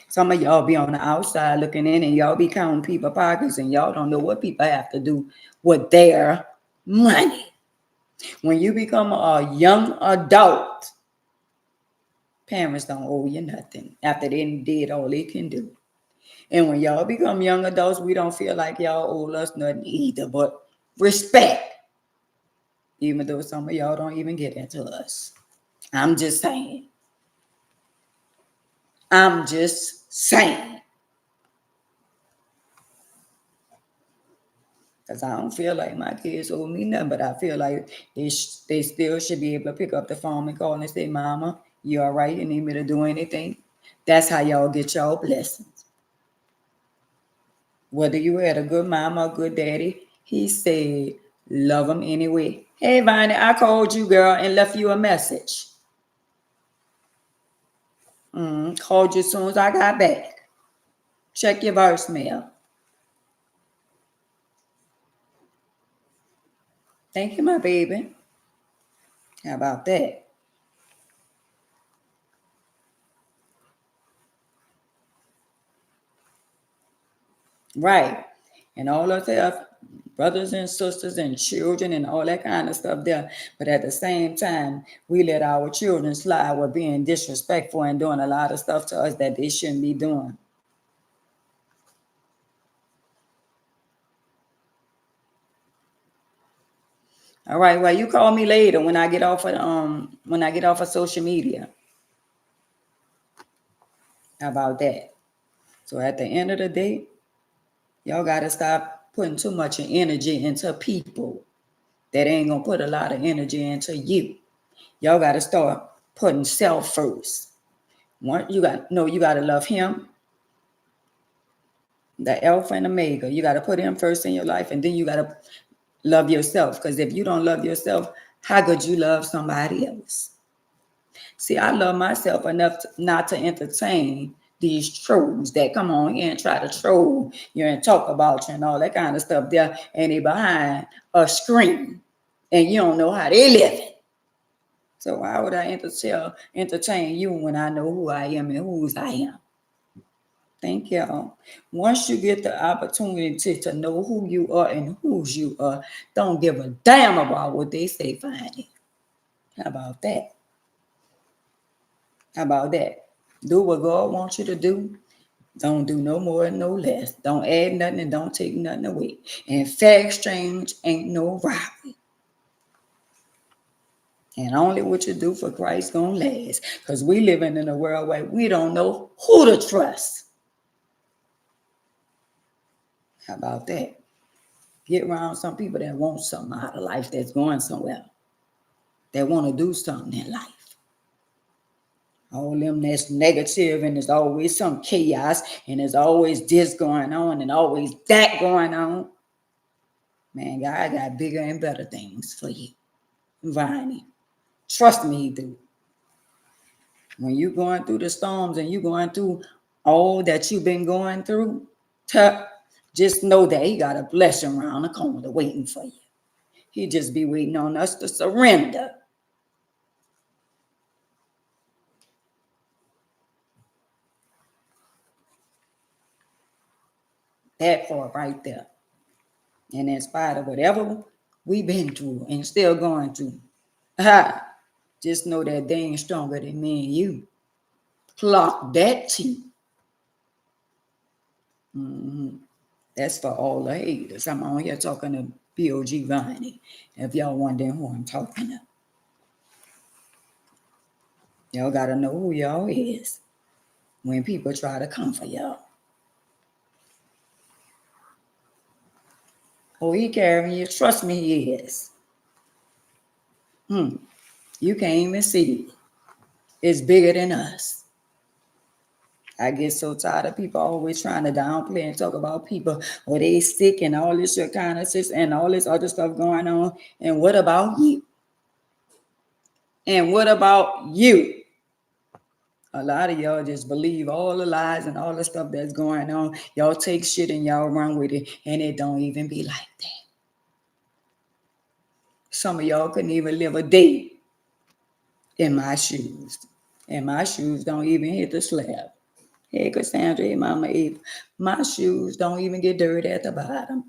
Some of y'all be on the outside looking in and y'all be counting people pockets and y'all don't know what people have to do with their money. When you become a young adult, parents don't owe you nothing after they did all they can do. And when y'all become young adults, we don't feel like y'all owe us nothing either, but respect. Even though some of y'all don't even get into us. I'm just saying. I'm just saying. Because I don't feel like my kids owe me nothing, but I feel like they still should be able to pick up the phone and call and say, Mama, you all right? You need me to do anything? That's how y'all get y'all blessings. Whether you had a good mama or good daddy, he said, love them anyway. Hey, Viney, I called you, girl, and left you a message. Called you as soon as I got back. Check your voicemail. Thank you, my baby. How about that? Right. And all of that, brothers and sisters and children and all that kind of stuff there. But at the same time, we let our children slide with being disrespectful and doing a lot of stuff to us that they shouldn't be doing. All right, well, you call me later when I get off of social media. How about that? So at the end of the day, y'all gotta stop putting too much energy into people that ain't gonna put a lot of energy into you. Y'all gotta start putting self first. You gotta love him, the Alpha and Omega. You gotta put him first in your life, and then you gotta love yourself. Because if you don't love yourself, how could you love somebody else? See, I love myself enough not to entertain these trolls that come on here and try to troll you and talk about you and all that kind of stuff there, and they behind a screen, and you don't know how they live. So why would I entertain you when I know who I am and whose I am? Thank y'all. Once you get the opportunity to know who you are and whose you are, don't give a damn about what they say, Fanny. How about that? How about that? Do what God wants you to do. Don't do no more and no less. Don't add nothing and don't take nothing away. And fair exchange ain't no robbery. And only what you do for Christ gonna last. Because we living in a world where we don't know who to trust. How about that? Get around some people that want something out of life, that's going somewhere, that want to do something in life. All them that's negative and there's always some chaos and there's always this going on and always that going on. Man, God got bigger and better things for you. Viney. Trust me, he do. When you're going through the storms and you're going through all that you've been going through, just know that he got a blessing around the corner waiting for you. He just be waiting on us to surrender. That part right there. And in spite of whatever we've been through and still going through, just know that they ain't stronger than me and you. Clock that T. That's for all the haters. I'm on here talking to B.O.G. Viney. If y'all wondering who I'm talking to. Y'all got to know who y'all is when people try to come for y'all. Oh, he carrying you. Trust me, he is. You can't even see it. It's bigger than us. I get so tired of people always trying to downplay and talk about people or they sick and all this shit kind of shit and all this other stuff going on. And what about you? And what about you? A lot of y'all just believe all the lies and all the stuff that's going on. Y'all take shit and y'all run with it, and it don't even be like that. Some of y'all couldn't even live a day in my shoes. And my shoes don't even hit the slab. Hey, Cassandra, hey, Mama Eve. My shoes don't even get dirty at the bottom.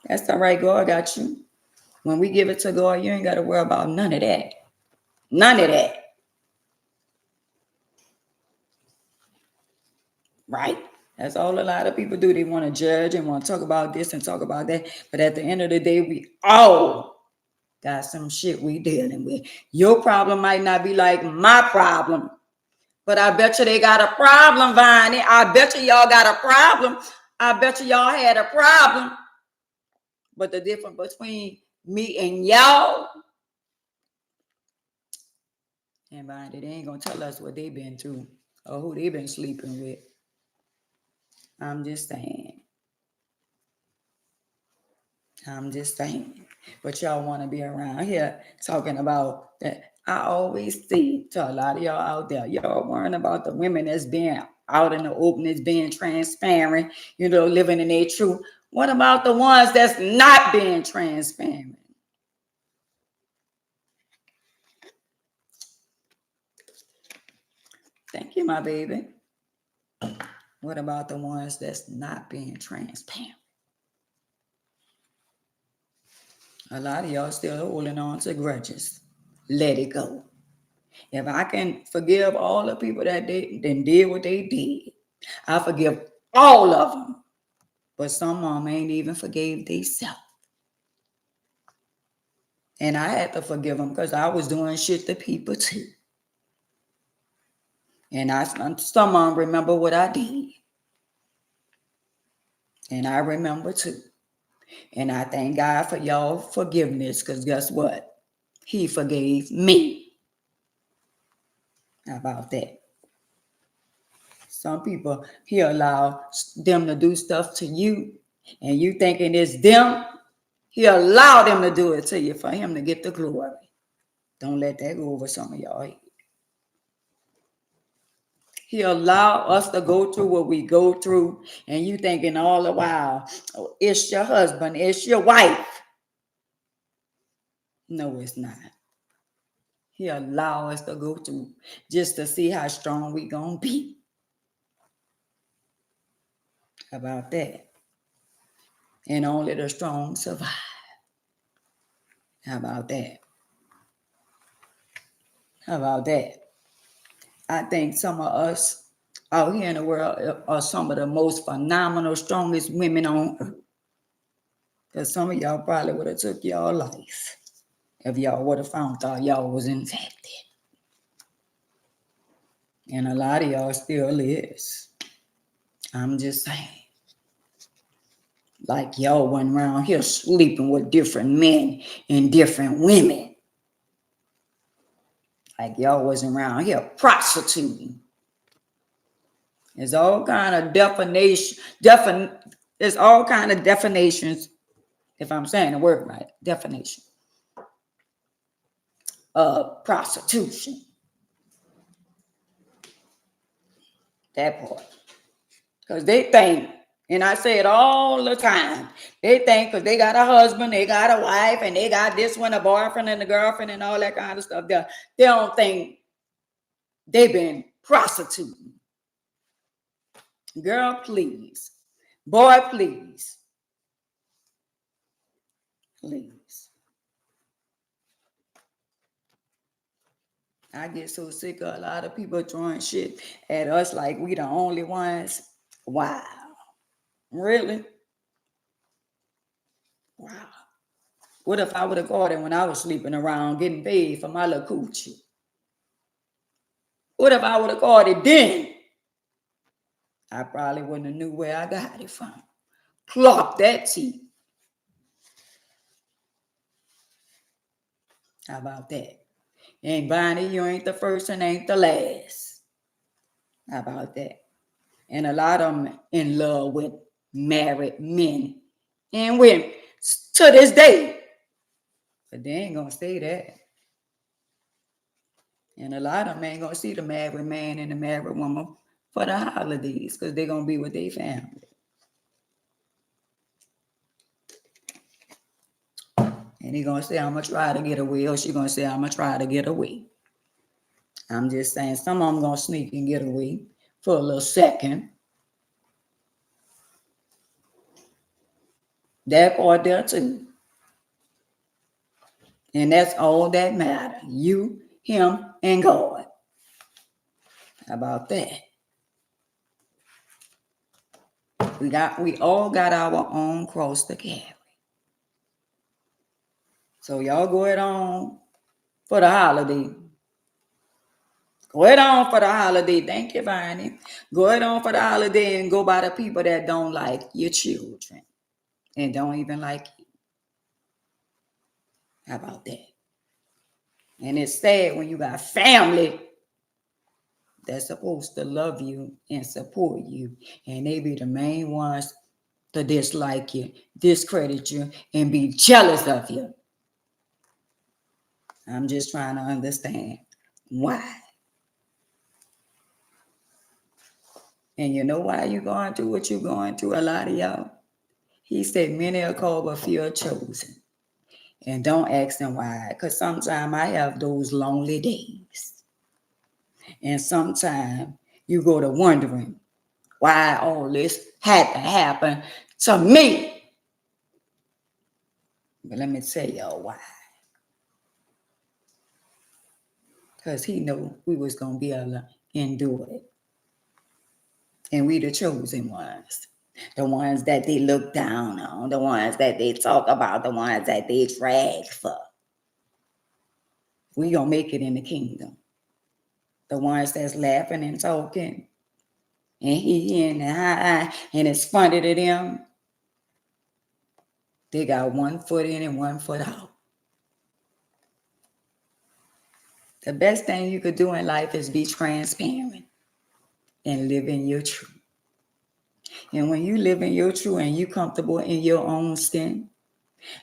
That's all right, God got you. When we give it to God, you ain't got to worry about none of that. None of that. Right? That's all a lot of people do. They want to judge and want to talk about this and talk about that. But at the end of the day, we all got some shit we dealing with. Your problem might not be like my problem, but I bet you they got a problem, Viney. I bet you y'all got a problem. I bet you y'all had a problem. But the difference between me and y'all, and Viney, they ain't gonna tell us what they been through or who they been sleeping with. I'm just saying. I'm just saying. But y'all want to be around here talking about that. I always see to a lot of y'all out there, y'all worrying about the women that's being out in the open, that's being transparent, living in their truth. What about the ones that's not being transparent? Thank you, my baby. What about the ones that's not being transparent? A lot of y'all still holding on to grudges. Let it go. If I can forgive all the people that did what they did, I forgive all of them. But some of them ain't even forgave themselves. And I had to forgive them because I was doing shit to people too. And some of them remember what I did. And I remember too. And I thank God for y'all forgiveness, because guess what? He forgave me. How about that? Some people, he allow them to do stuff to you, and you thinking it's them. He allow them to do it to you for him to get the glory. Don't let that go over some of y'all head. He allow us to go through what we go through, and you thinking all the while, oh, it's your husband, it's your wife. No, it's not. He allow us to go through just to see how strong we gonna be. How about that? And only the strong survive. How about that? How about that? I think some of us out here in the world are some of the most phenomenal, strongest women on earth. Because some of y'all probably would have took y'all life if y'all would have found out y'all was infected. And a lot of y'all still is. I'm just saying. Like y'all went around here sleeping with different men and different women. Like y'all wasn't around here prostituting. There's all kind of there's all kind of definitions, if I'm saying the word right, definition of prostitution. That part. Because they think, and I say it all the time, they think because they got a husband, they got a wife, and they got this one, a boyfriend and a girlfriend and all that kind of stuff. They don't think they've been prostituting. Girl, please. Boy, please. Please. I get so sick of a lot of people throwing shit at us like we the only ones. Wow. Really? Wow. What if I would have caught it when I was sleeping around getting paid for my little coochie? What if I would have caught it then? I probably wouldn't have knew where I got it from. Clock that teeth. How about that? And Bonnie, you ain't the first and ain't the last. How about that? And a lot of them in love with married men and women to this day. But they ain't gonna say that. And a lot of them ain't gonna see the married man and the married woman for the holidays because they're gonna be with their family. And he gonna say, I'm gonna try to get away, or she gonna say, I'm gonna try to get away. I'm just saying some of them gonna sneak and get away for a little second. That part there too. And that's all that matters. You, him, and God. How about that? We all got our own cross to carry. So y'all go it on for the holiday. Go it on for the holiday. Thank you, Viney. Go it on for the holiday and go by the people that don't like your children and don't even like you. How about that? And it's sad when you got family that's supposed to love you and support you, and they be the main ones to dislike you, discredit you, and be jealous of you. I'm just trying to understand why. And you know why you're going through what you're going through, a lot of y'all? He said, many are called, but few are chosen. And don't ask them why, because sometimes I have those lonely days. And sometimes you go to wondering why all this had to happen to me. But let me tell y'all why. Because he knew we was going to be able to endure it. And we the chosen ones. The ones that they look down on. The ones that they talk about. The ones that they drag for. We going to make it in the kingdom. The ones that's laughing and talking. And he and and it's funny to them. They got 1 foot in and 1 foot out. The best thing you could do in life is be transparent and live in your truth. And when you live in your truth and you comfortable in your own skin,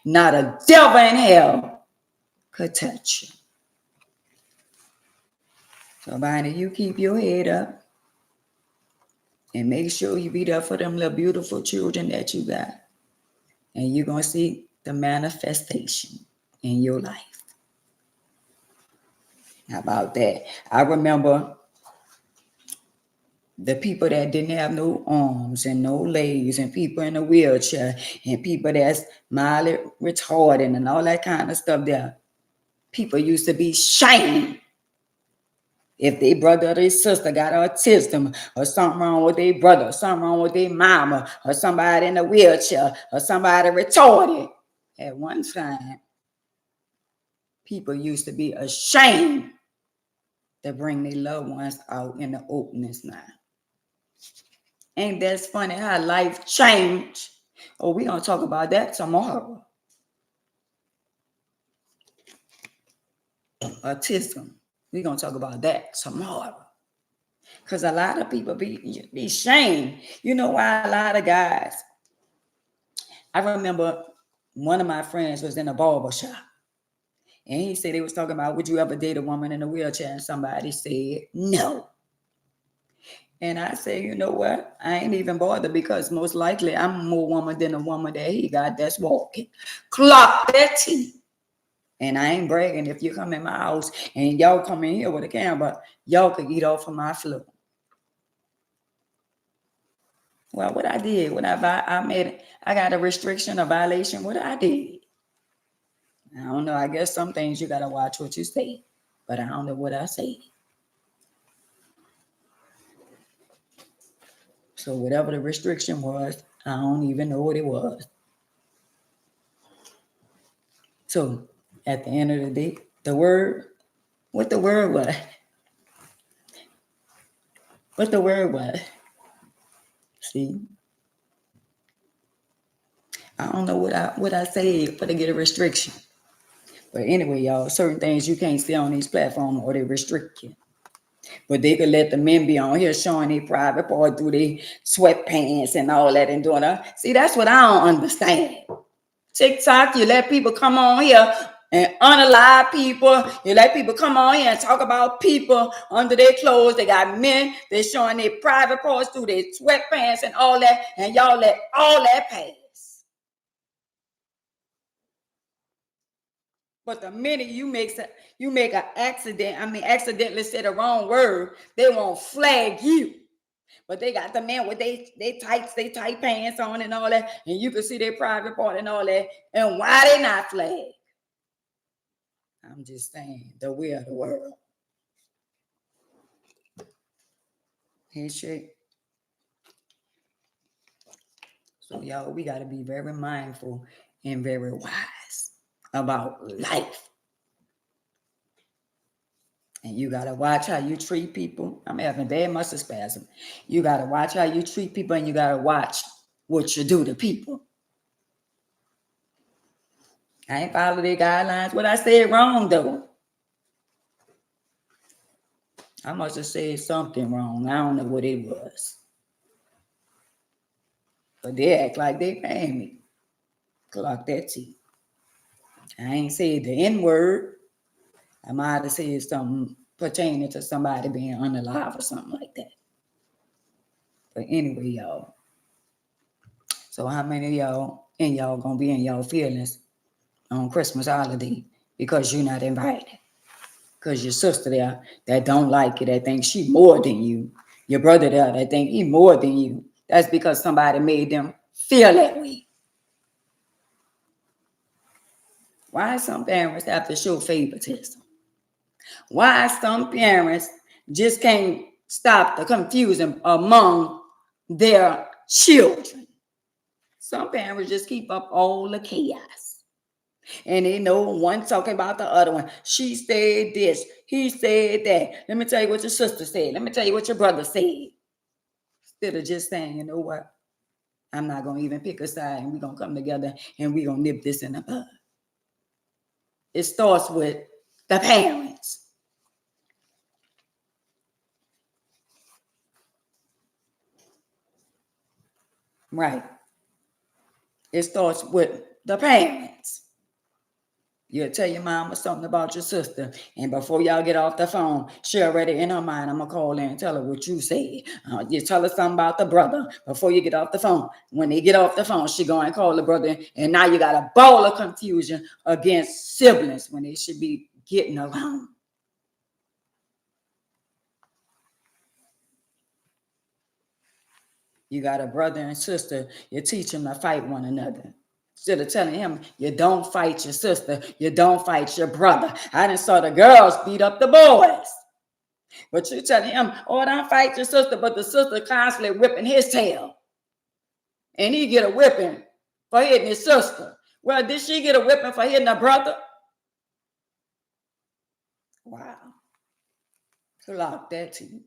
not a devil in hell could touch you. So, Bonnie, you keep your head up and make sure you be there for them little beautiful children that you got. And you're going to see the manifestation in your life. How about that? I remember the people that didn't have no arms and no legs, and people in a wheelchair, and people that's mildly retarded and all that kind of stuff there. People used to be shamed if their brother or their sister got autism, or something wrong with their brother, or something wrong with their mama, or somebody in a wheelchair, or somebody retarded. At one time, people used to be ashamed to bring their loved ones out in the openness now. Ain't that funny how life changed? Oh, we're going to talk about that tomorrow. Autism. We're going to talk about that tomorrow. Because a lot of people be shamed. You know why a lot of guys? I remember one of my friends was in a barber shop. And he said, they was talking about, would you ever date a woman in a wheelchair? And somebody said, no. And I say, you know what? I ain't even bothered, because most likely I'm more woman than a woman that he got that's walking. Clock that T. And I ain't bragging. If you come in my house and y'all come in here with a camera, y'all could eat off of my floor. Well, what I did when I got a restriction, a violation, what I did. I don't know. I guess some things you got to watch what you say, but I don't know what I say. So whatever the restriction was, I don't even know what it was. So at the end of the day, what the word was. See? I don't know what I said for to get a restriction. But anyway, y'all, certain things you can't say on these platforms or they restrict you. But they could let the men be on here showing their private part through their sweatpants and all that and doing that. See, that's what I don't understand. TikTok, you let people come on here and unalive people. You let people come on here and talk about people under their clothes. They got men, they're showing their private parts through their sweatpants and all that, and y'all let all that pass. But the minute you make an accidentally say the wrong word, they won't flag you. But they got the men with they tight pants on and all that, and you can see their private part and all that. And why they not flagged? I'm just saying, the way of the world. Handshake. So y'all, we got to be very mindful and very wise about life. And you got to watch how you treat people. I'm having bad muscle spasm. You got to watch how you treat people, and you got to watch what you do to people. I ain't follow their guidelines. What I said wrong, though. I must have said something wrong. I don't know what it was. But they act like they paying me. Clock that tea. I ain't said the N-word. I might have said something pertaining to somebody being unalive or something like that. But anyway, y'all. So how many of y'all and y'all gonna be in y'all feelings on Christmas holiday because you're not invited? Because your sister there that don't like you, that thinks she more than you. Your brother there that think he more than you. That's because somebody made them feel that way. Why some parents have to show favoritism? Why some parents just can't stop the confusion among their children? Some parents just keep up all the chaos. And they know one talking about the other one. She said this, he said that. Let me tell you what your sister said. Let me tell you what your brother said. Instead of just saying, you know what? I'm not going to even pick a side, and we're going to come together and we're going to nip this in the bud. It starts with the parents. Right. It starts with the parents. You'll tell your mama something about your sister, and before y'all get off the phone, she already in her mind, I'm going to call her and tell her what you said. You tell her something about the brother before you get off the phone. When they get off the phone, she go and call the brother, and now you got a ball of confusion against siblings when they should be getting along. You got a brother and sister, you teach them to fight one another. Instead of telling him, you don't fight your sister, you don't fight your brother. I done saw the girls beat up the boys. But you telling him, oh, don't fight your sister, but the sister constantly whipping his tail. And he get a whipping for hitting his sister. Well, did she get a whipping for hitting her brother? Wow. Clock that to you.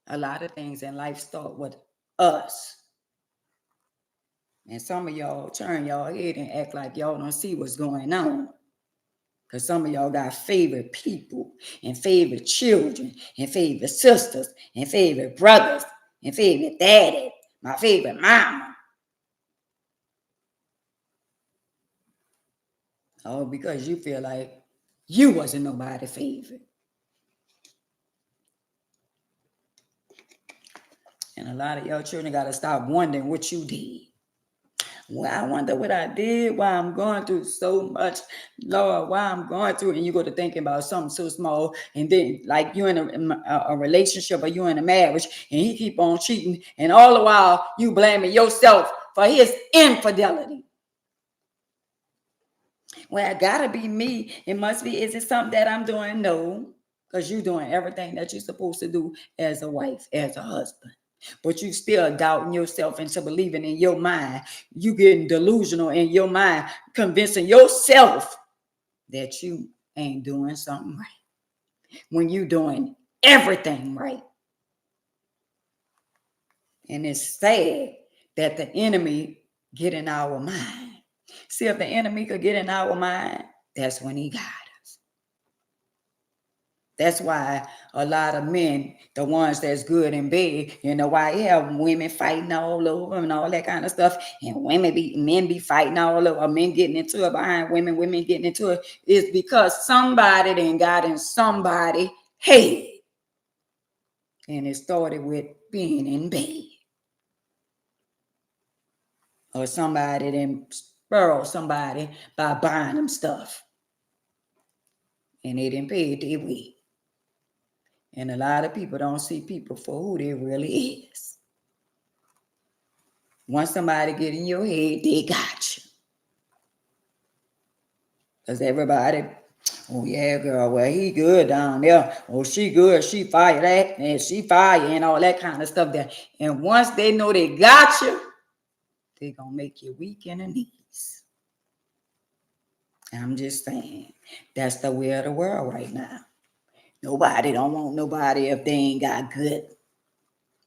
A lot of things in life start with us. And some of y'all turn y'all head and act like y'all don't see what's going on. Because some of y'all got favorite people and favorite children and favorite sisters and favorite brothers and favorite daddy, my favorite mama. Oh, because you feel like you wasn't nobody's favorite. And a lot of y'all children got to stop wondering what you did. Well, I wonder what I did, why I'm going through so much, Lord, why I'm going through. And you go to thinking about something so small, and then like you're in a relationship or you're in a marriage, and he keep on cheating, and all the while you blaming yourself for his infidelity. Well, it gotta be me. It must be. Is it something that I'm doing? No, because you're doing everything that you're supposed to do as a wife, as a husband. But you still doubting yourself into believing in your mind. You getting delusional in your mind, convincing yourself that you ain't doing something right when you doing everything right. And it's sad that the enemy get in our mind. See, if the enemy could get in our mind, that's when he got us. That's why a lot of men, the ones that's good in bed, why you have women fighting all over and all that kind of stuff, and men be fighting all over, men getting into it behind women getting into it, is because somebody then got in somebody head. And it started with being in bed. Or somebody then spurred somebody by buying them stuff. And they didn't pay it their way. And a lot of people don't see people for who they really is. Once somebody get in your head, they got you. Because everybody, oh yeah, girl, well, he good down there. Oh, she good, she fire that, and she fire, and all that kind of stuff there. And once they know they got you, they gonna make you weak in the knees. I'm just saying, that's the way of the world right now. Nobody don't want nobody if they ain't got good,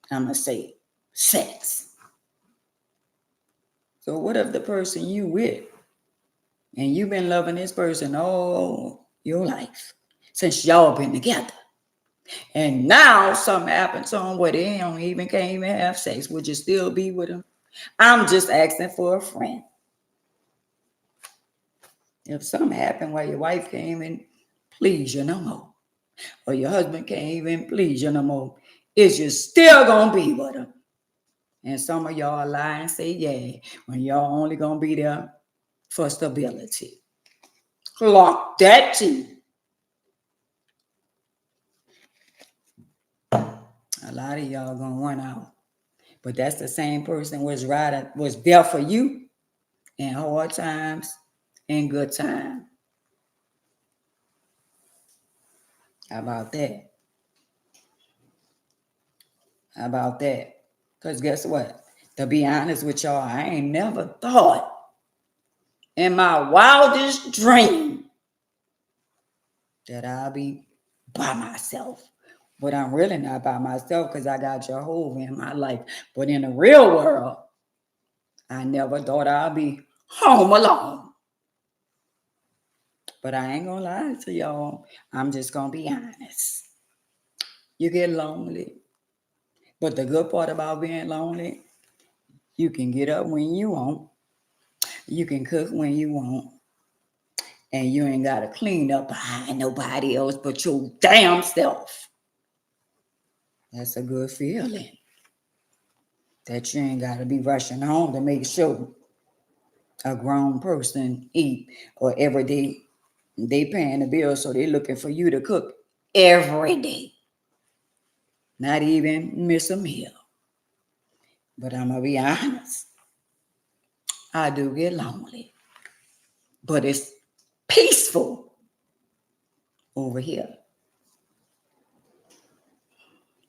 I'm gonna say, sex. So what if the person you with, and you've been loving this person all your life, since y'all been together, and now something happened to them where they can't even have sex, would you still be with them? I'm just asking for a friend. If something happened where your wife can't even please you no more, or your husband can't even please you no more, is you still gonna be with them? And some of y'all lie and say yeah, when y'all only gonna be there for stability. Clock that too. A lot of y'all gonna run out. But that's the same person was there for you in hard times and good times. How about that? How about that? Because guess what? To be honest with y'all, I ain't never thought in my wildest dream that I'll be by myself. But I'm really not by myself because I got Jehovah in my life. But in the real world, I never thought I'd be home alone. But I ain't gonna lie to y'all. I'm just gonna be honest. You get lonely. But the good part about being lonely, you can get up when you want. You can cook when you want. And you ain't got to clean up behind nobody else but your damn self. That's a good feeling. That you ain't got to be rushing home to make sure a grown person eat, or every day they paying the bill, so they looking for you to cook every day. Not even miss a meal. But I'm going to be honest. I do get lonely. But it's peaceful over here.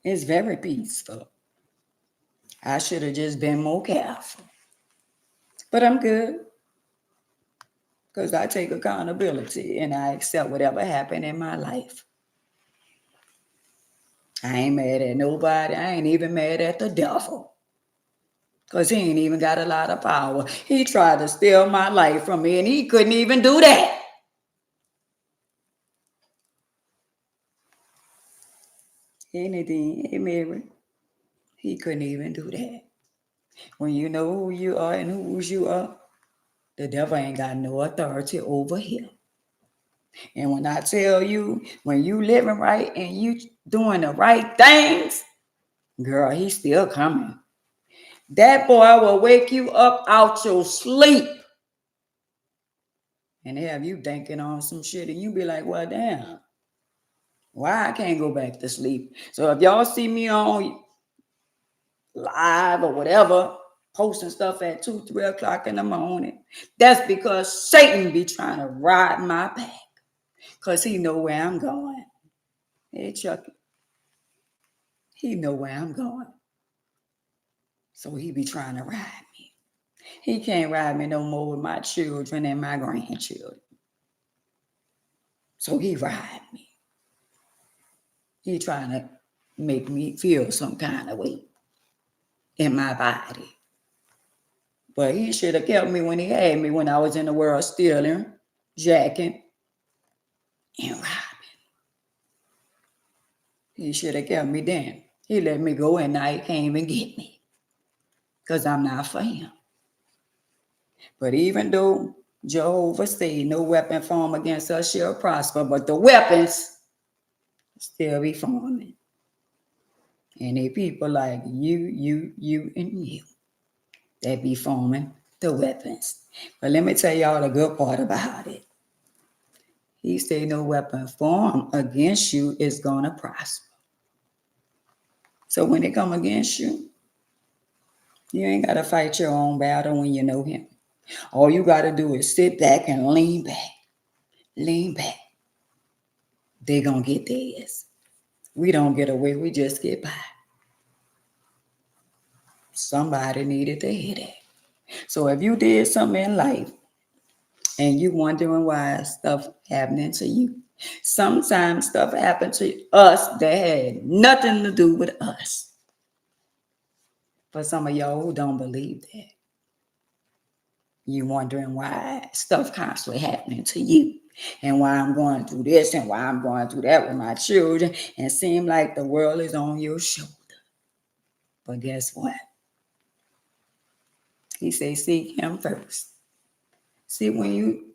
It's very peaceful. I should have just been more careful. But I'm good. Because I take accountability and I accept whatever happened in my life. I ain't mad at nobody. I ain't even mad at the devil. Because he ain't even got a lot of power. He tried to steal my life from me and he couldn't even do that. Anything, hey Mary, he couldn't even do that. When you know who you are and whose you are, the devil ain't got no authority over here. And when I tell you, when you living right and you doing the right things, girl, he's still coming. That boy will wake you up out your sleep and have you thinking on some shit, and you be like, well, damn, why I can't go back to sleep? So if y'all see me on live or whatever, posting stuff at 2, 3 o'clock in the morning, that's because Satan be trying to ride my back because he know where I'm going. Hey, Chucky, he know where I'm going. So he be trying to ride me. He can't ride me no more with my children and my grandchildren. So he ride me. He trying to make me feel some kind of way in my body. But he should have kept me when he had me when I was in the world stealing, jacking, and robbing. He should have kept me then. He let me go and now he came and get me. Because I'm not for him. But even though Jehovah said no weapon formed against us shall prosper, but the weapons still be forming. And they people like you, and you that be forming the weapons. But let me tell y'all the good part about it. He said no weapon formed against you is going to prosper. So when they come against you, you ain't got to fight your own battle when you know him. All you got to do is sit back and lean back. Lean back. They going to get theirs. We don't get away. We just get by. Somebody needed to hear that. So if you did something in life and you wondering why stuff happening to you, sometimes stuff happened to us that had nothing to do with us. For some of y'all who don't believe that, you wondering why stuff constantly happening to you and why I'm going through this and why I'm going through that with my children and seem like the world is on your shoulder. But guess what? He say seek him first. See, when you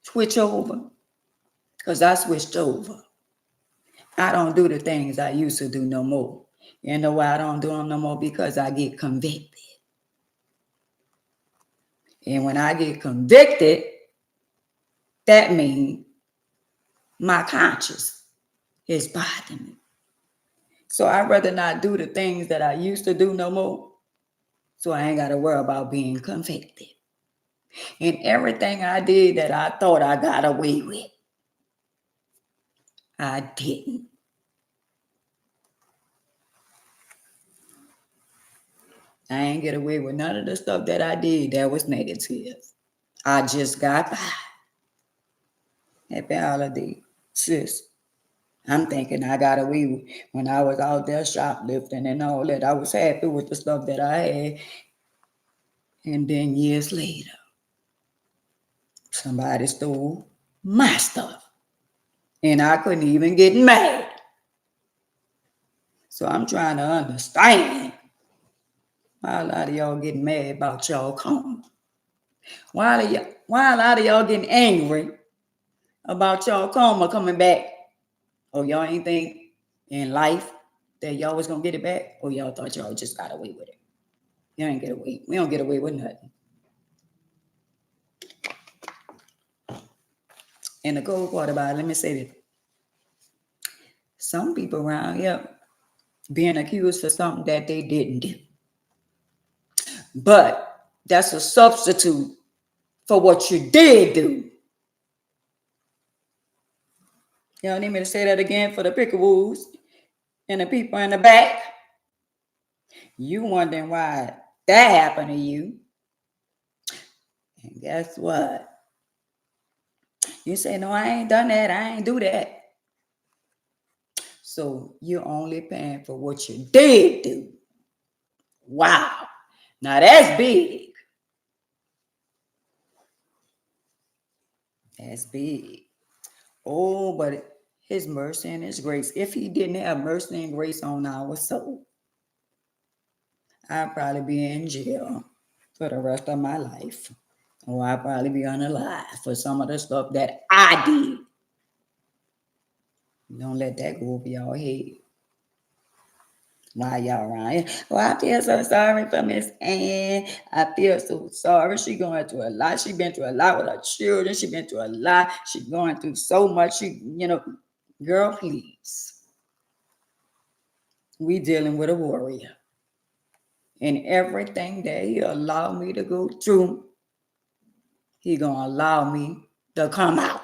switch over, because I switched over, I don't do the things I used to do no more. You know why I don't do them no more? Because I get convicted. And when I get convicted, that means my conscience is bothering me. So I'd rather not do the things that I used to do no more. So I ain't got to worry about being convicted. And everything I did that I thought I got away with, I didn't. I ain't get away with none of the stuff that I did that was negative. I just got by. Happy holiday, sis. I'm thinking I got away with when I was out there shoplifting and all that. I was happy with the stuff that I had. And then years later, somebody stole my stuff. And I couldn't even get mad. So I'm trying to understand why a lot of y'all getting mad about y'all karma. Why a lot of y'all getting angry about y'all karma coming back? Oh, y'all ain't think in life that y'all was gonna get it back? Or y'all thought y'all just got away with it? You ain't get away. We don't get away with nothing. And the cold part about it, let me say this. Some people around here being accused for something that they didn't do. But that's a substitute for what you did do. Y'all need me to say that again for the pickawoos and the people in the back? You wondering why that happened to you. And guess what? You say, no, I ain't done that. I ain't do that. So you're only paying for what you did do. Wow. Now that's big. That's big. Oh, but his mercy and his grace. If he didn't have mercy and grace on our soul, I'd probably be in jail for the rest of my life. Or I'd probably be unalive for some of the stuff that I did. Don't let that go over your head. Why y'all around here? Well, I feel so sorry for Miss Ann. I feel so sorry. She going through a lot. She been through a lot with her children. She been through a lot. She going through so much. Girl, please. We dealing with a warrior. And everything that he allowed me to go through, he gonna allow me to come out.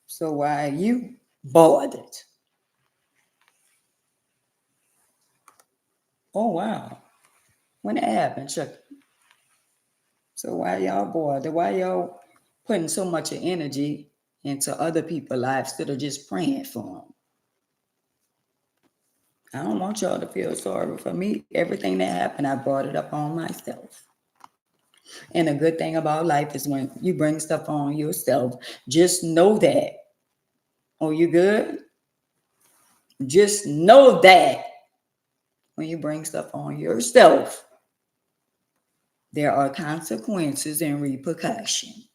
So why are you bothered? Oh, wow. When it happened, Chuck. So why y'all bothered? Why y'all putting so much energy into other people's lives instead of just praying for them? I don't want y'all to feel sorry for me. Everything that happened, I brought it up on myself. And the good thing about life is when you bring stuff on yourself, just know that Oh, you good? Just know that when you bring stuff on yourself, there are consequences and repercussions.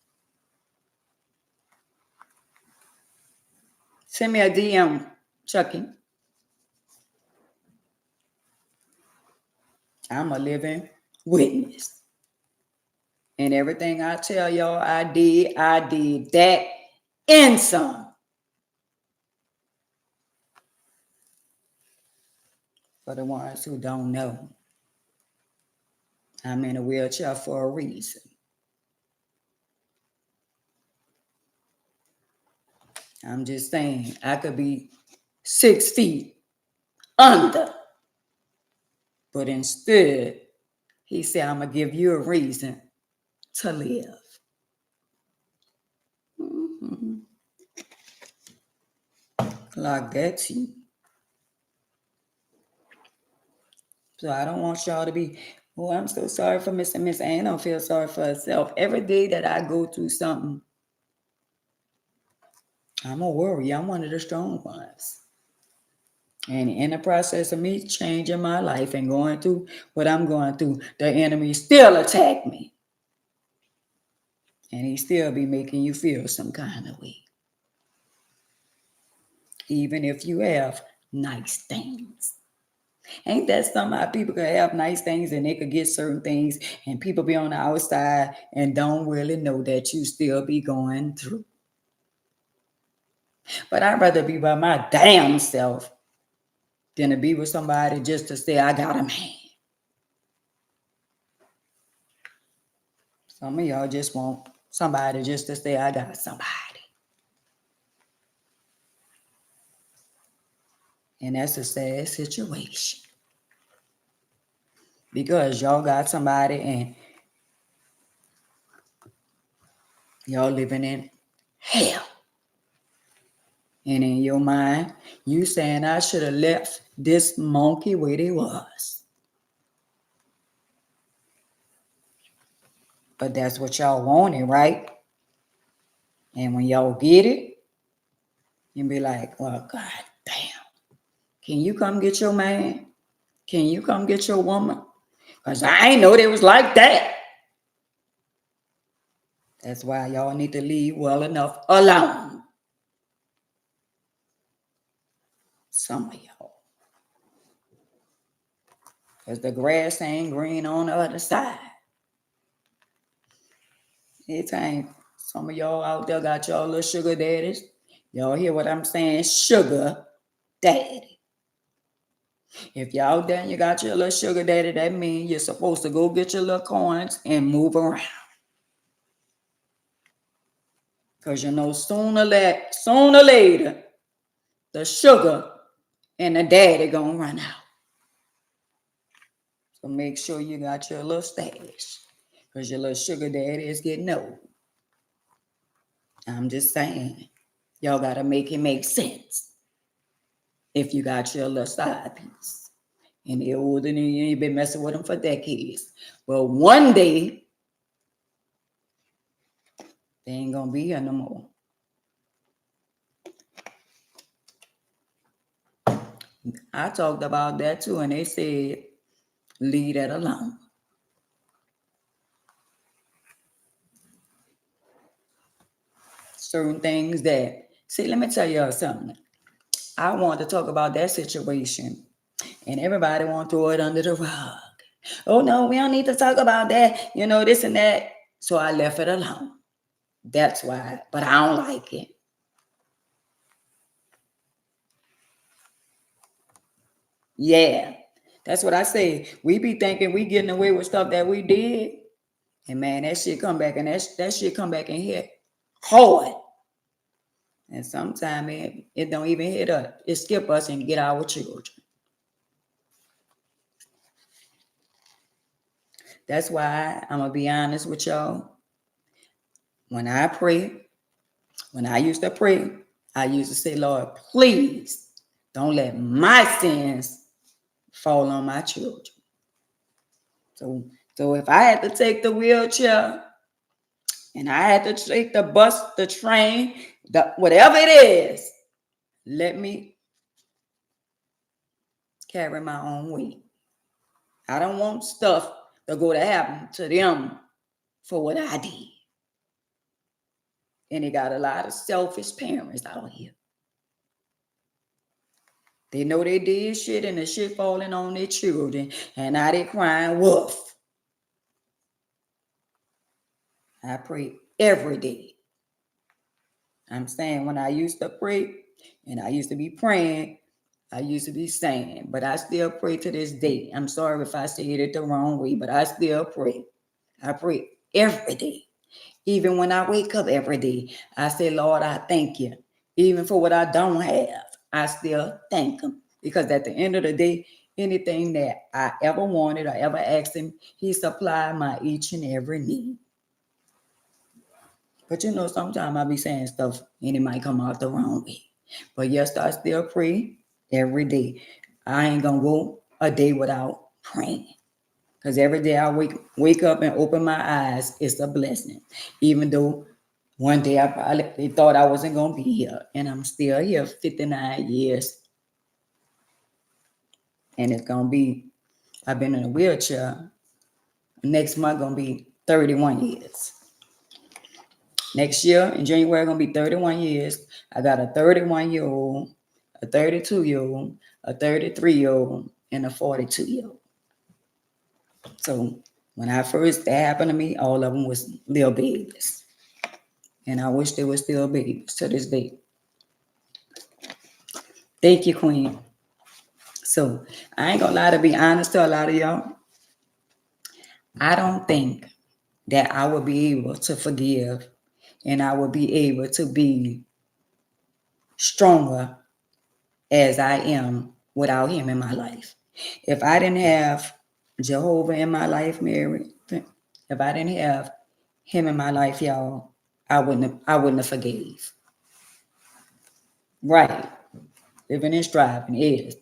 Send me a DM, Chucky. I'm a living witness. And everything I tell y'all I did that and some. For the ones who don't know, I'm in a wheelchair for a reason. I'm just saying, I could be 6 feet under, but instead, he said, I'm going to give you a reason to live. Mm-hmm. Like that too. So I don't want y'all to be, oh, I'm so sorry for Miss Ann. Don't feel sorry for herself. Every day that I go through something, I'm a worry. I'm one of the strong ones. And in the process of me changing my life and going through what I'm going through, the enemy still attack me. And he still be making you feel some kind of way. Even if you have nice things. Ain't that something how people could have nice things and they could get certain things and people be on the outside and don't really know that you still be going through. But I'd rather be by my damn self than to be with somebody just to say I got a man. Some of y'all just want somebody just to say I got somebody. And that's a sad situation. Because y'all got somebody and y'all living in hell. And in your mind, you saying I should have left this monkey where they was. But that's what y'all wanted, right? And when y'all get it, you be like, well, God damn. Can you come get your man? Can you come get your woman? Because I ain't know they was like that. That's why y'all need to leave well enough alone. Some of y'all. Because the grass ain't green on the other side. It ain't. Some of y'all out there got y'all little sugar daddies. Y'all hear what I'm saying? Sugar daddy. If y'all there and you got your little sugar daddy, that means you're supposed to go get your little coins and move around. Because you know sooner or later, the sugar and the daddy gonna run out. So make sure you got your little stash. Because your little sugar daddy is getting old. I'm just saying. Y'all gotta make it make sense. If you got your little side piece. And they're older than you, you've been messing with them for decades. Well, one day, they ain't gonna be here no more. I talked about that too, and they said, leave that alone. Certain things that, see, let me tell y'all something. I want to talk about that situation, and everybody want to throw it under the rug. Oh, no, we don't need to talk about that, this and that. So I left it alone. That's why, but I don't like it. Yeah, that's what I say. We be thinking we getting away with stuff that we did. And man, that shit come back and that shit come back and hit hard. And sometimes it don't even hit us. It skip us and get our children. That's why I'm going to be honest with y'all. When I pray, when I used to pray, I used to say, Lord, please don't let my sins fall on my children. So if I had to take the wheelchair and I had to take the bus, the train, whatever it is, Let me carry my own weight. I don't want stuff to go to happen to them for what I did. And they got a lot of selfish parents out here. They know they did shit and the shit falling on their children. And now they crying wolf. I pray every day. I'm saying when I used to pray and I used to be praying, I used to be saying, but I still pray to this day. I'm sorry if I said it the wrong way, but I still pray. I pray every day. Even when I wake up every day, I say, Lord, I thank you. Even for what I don't have, I still thank him. Because at the end of the day, anything that I ever wanted or ever asked him, he supplied my each and every need. But you know, sometimes I be saying stuff and it might come out the wrong way. But yes, I still pray every day. I ain't gonna go a day without praying. Because every day I wake up and open my eyes, it's a blessing. Even though one day I probably thought I wasn't gonna be here. And I'm still here 59 years. And it's gonna be, I've been in a wheelchair. Next month gonna be 31 years. Next year in January, gonna be 31 years. I got a 31-year-old, a 32-year-old, a 33-year-old, and a 42-year-old. So when I first that happened to me, all of them was little babies. And I wish they were still babies to this day. Thank you, Queen. So I ain't gonna lie, to be honest to a lot of y'all, I don't think that I will be able to forgive and I will be able to be stronger as I am without him in my life. If I didn't have Jehovah in my life, Mary, if I didn't have him in my life, y'all, I wouldn't have forgave. Right. Living and striving is.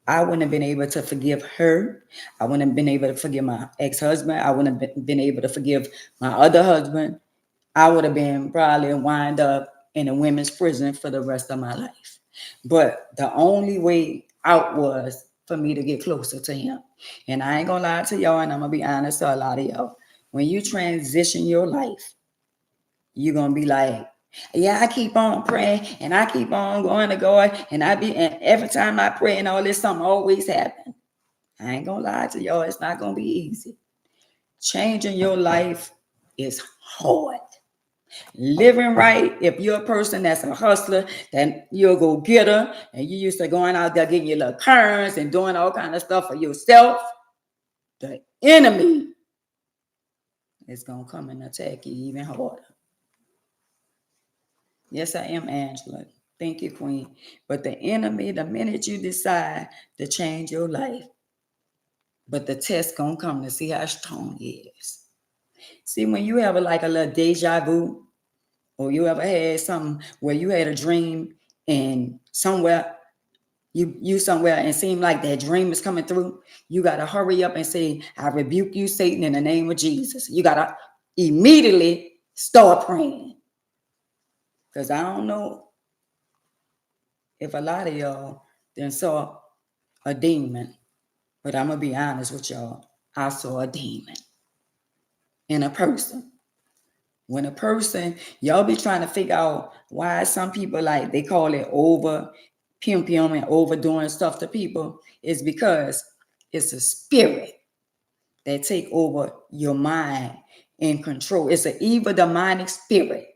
I wouldn't have been able to forgive her. I wouldn't have been able to forgive my ex-husband. I wouldn't have been able to forgive my other husband. I would have been probably wind up in a women's prison for the rest of my life. But the only way out was for me to get closer to him. And I ain't gonna lie to y'all, and I'm gonna be honest to a lot of y'all. When you transition your life, you're gonna be like, yeah, I keep on praying and I keep on going to God, and every time I pray and all this, something always happens. I ain't gonna lie to y'all, it's not gonna be easy. Changing your life is hard. Living right, if you're a person that's a hustler, then you'll go getter, and you used to going out there getting your little currents and doing all kind of stuff for yourself, the enemy is gonna come and attack you even harder. Yes, I am, Angela. Thank you, Queen. But the enemy, the minute you decide to change your life, but the test gonna come to see how strong he is. See, when you have like a little deja vu, or you ever had something where you had a dream and somewhere you somewhere and seem like that dream is coming through, you got to hurry up and say, I rebuke you, Satan, in the name of Jesus. You got to immediately start praying. Because I don't know if a lot of y'all then saw a demon, but I'm going to be honest with y'all. I saw a demon in a person. When a person, y'all be trying to figure out why some people, like, they call it over pum and overdoing stuff to people, is because it's a spirit that take over your mind and control. It's an evil demonic spirit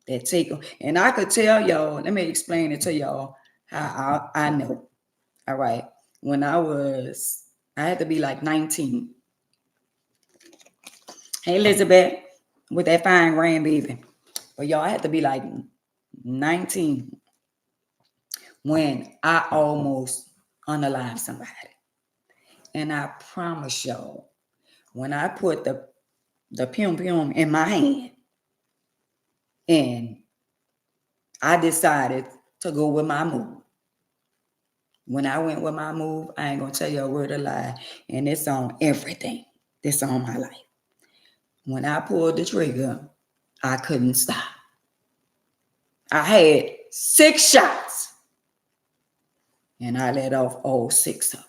that take. And I could tell y'all, let me explain it to y'all how I know. All right. When I had to be like 19. Hey, Elizabeth, with that fine grandbaby. But y'all, I had to be like 19 when I almost unalived somebody. And I promise y'all, when I put the pum in my hand and I decided to go with my move. When I went with my move, I ain't gonna tell you a word of lie. And it's on everything. It's on my life. When I pulled the trigger, I couldn't stop. I had 6 shots. and I let off all 6 of them.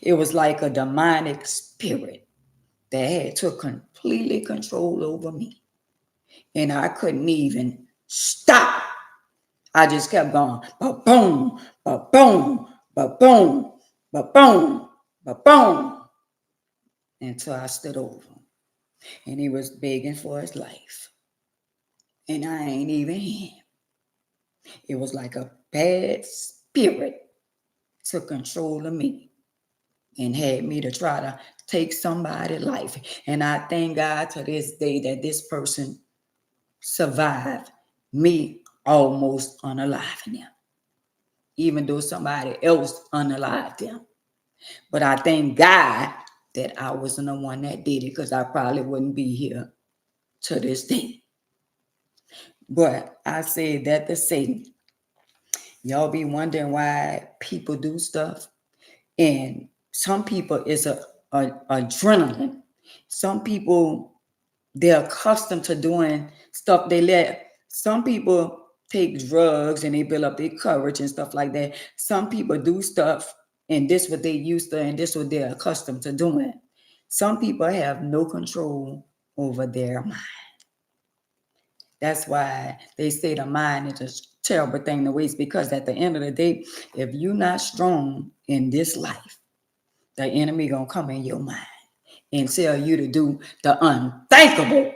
It was like a demonic spirit that had took completely control over me. And I couldn't even stop. I just kept going, ba-boom, ba-boom, ba-boom, ba-boom, ba-boom, until I stood over him. And he was begging for his life. And I ain't even him. It was like a bad spirit took control of me and had me to try to take somebody's life. And I thank God to this day that this person survived me almost unaliving them, even though somebody else unalived them. But I thank God that I wasn't the one that did it, because I probably wouldn't be here to this day. But I say that to say, y'all be wondering why people do stuff. And some people it's a adrenaline. Some people, they're accustomed to doing stuff. Some people take drugs and they build up their courage and stuff like that. Some people do stuff and this what they used to and this what they're accustomed to doing. Some people have no control over their mind. That's why they say the mind is a terrible thing to waste, because at the end of the day, if you're not strong in this life, the enemy gonna come in your mind and tell you to do the unthinkable.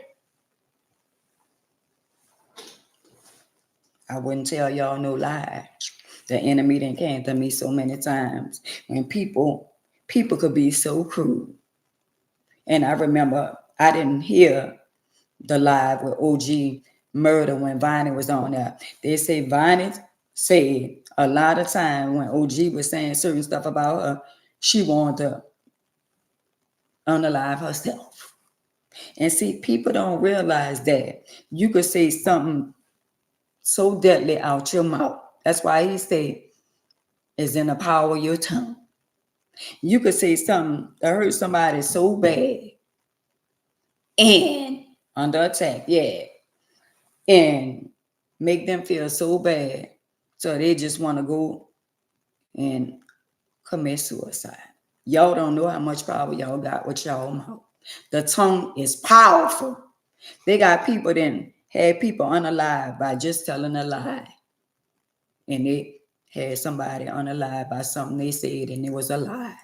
I wouldn't tell y'all no lie. The enemy done came to me so many times when people could be so cruel. And I remember I didn't hear the live with OG Murder when Viney was on there. They say Viney said a lot of time when OG was saying certain stuff about her, she wanted to unalive herself. And see, people don't realize that you could say something so deadly out your mouth. That's why he said, "Is in the power of your tongue." You could say something that hurt somebody so bad and under attack, yeah, and make them feel so bad, so they just want to go and commit suicide. Y'all don't know how much power y'all got with y'all mouth. The tongue is powerful. They got people that had people unalive by just telling a lie. And they had somebody unalive by something they said and it was a lie.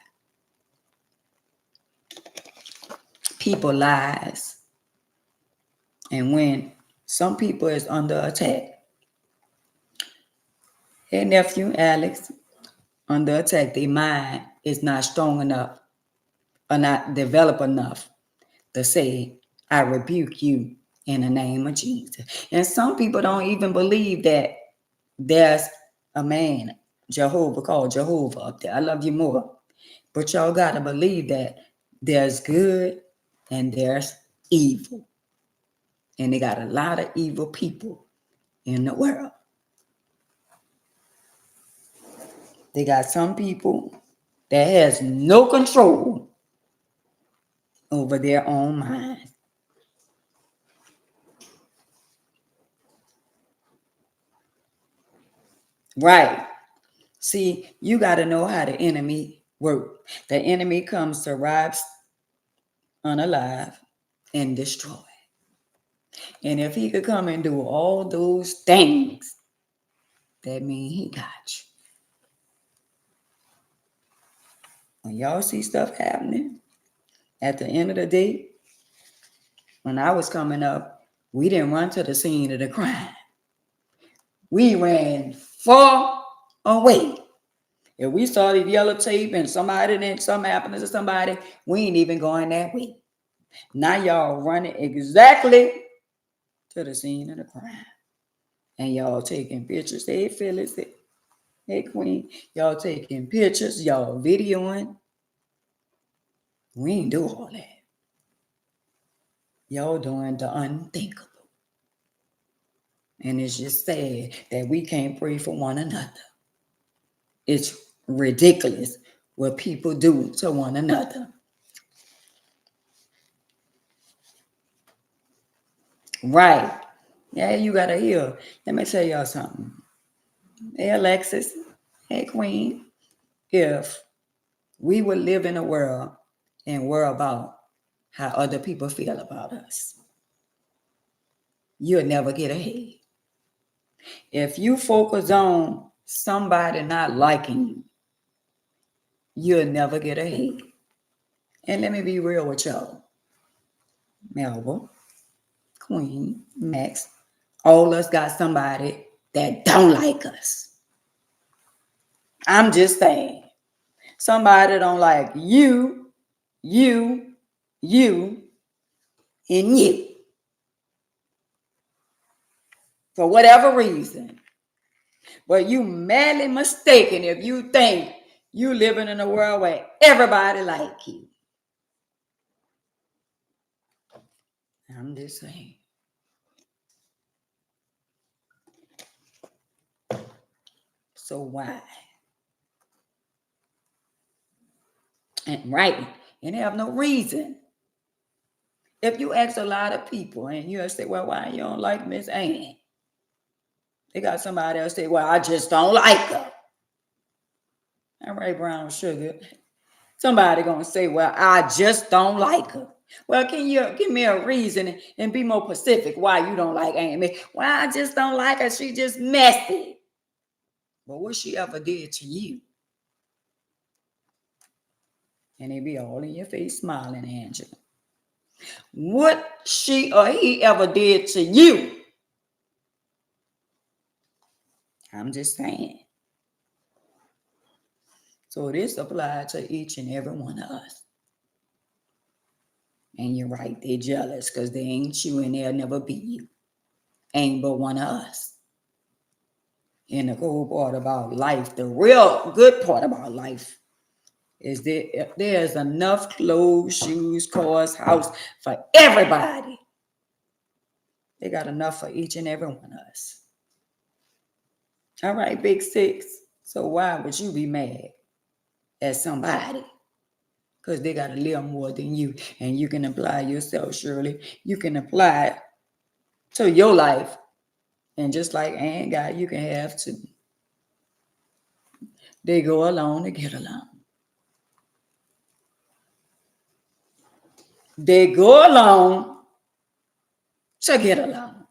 People lies. And when some people is under attack, hey nephew Alex, under attack, their mind is not strong enough or not developed enough to say, "I rebuke you in the name of Jesus." And some people don't even believe that there's a man, Jehovah, called Jehovah up there. I love you more. But y'all got to believe that there's good and there's evil. And they got a lot of evil people in the world. They got some people that has no control over their own mind. Right. See, you got to know how the enemy works. The enemy comes to rob, unalive, and destroy. And if he could come and do all those things, that means he got you. When y'all see stuff happening, at the end of the day, when I was coming up, we didn't run to the scene of the crime. We ran far away. If we saw the yellow tape and something happened to somebody, we ain't even going that way. Now y'all running exactly to the scene of the crime. And y'all taking pictures. Hey, Phyllis. Hey, Queen. Y'all taking pictures. Y'all videoing. We ain't do all that. Y'all doing the unthinkable. And it's just sad that we can't pray for one another. It's ridiculous what people do to one another. Right. Yeah, you gotta hear. Let me tell y'all something. Hey, Alexis. Hey, Queen, if we would live in a world and worry about how other people feel about us, you'll never get ahead. If you focus on somebody not liking you, you'll never get ahead. And let me be real with y'all. Melba, Queen, Max, all us got somebody that don't like us. I'm just saying. Somebody don't like you, you, you, and you. For whatever reason. But you madly mistaken if you think you living in a world where everybody like you. I'm just saying. So why? And right, and they have no reason. If you ask a lot of people and you say, well, why you don't like Miss Ann? They got somebody else say, well, I just don't like her. All right, brown sugar. Somebody gonna say, well, I just don't like her. Well, can you give me a reason and be more specific why you don't like Amy? Well, I just don't like her. She just messy. But what she ever did to you? And they be all in your face smiling, Angela. What she or he ever did to you? I'm just saying. So this applies to each and every one of us. And you're right, they're jealous because they ain't you and they'll never be you. Ain't but one of us. And the cool part about life, the real good part about life, is that there's enough clothes, shoes, cars, house for everybody. They got enough for each and every one of us. All right, Big Six. So why would you be mad at somebody? Because they got to live more than you. And you can apply yourself, Shirley. You can apply it to your life. And just like Ann got, you can have too. They go along to get along. They go along to get along.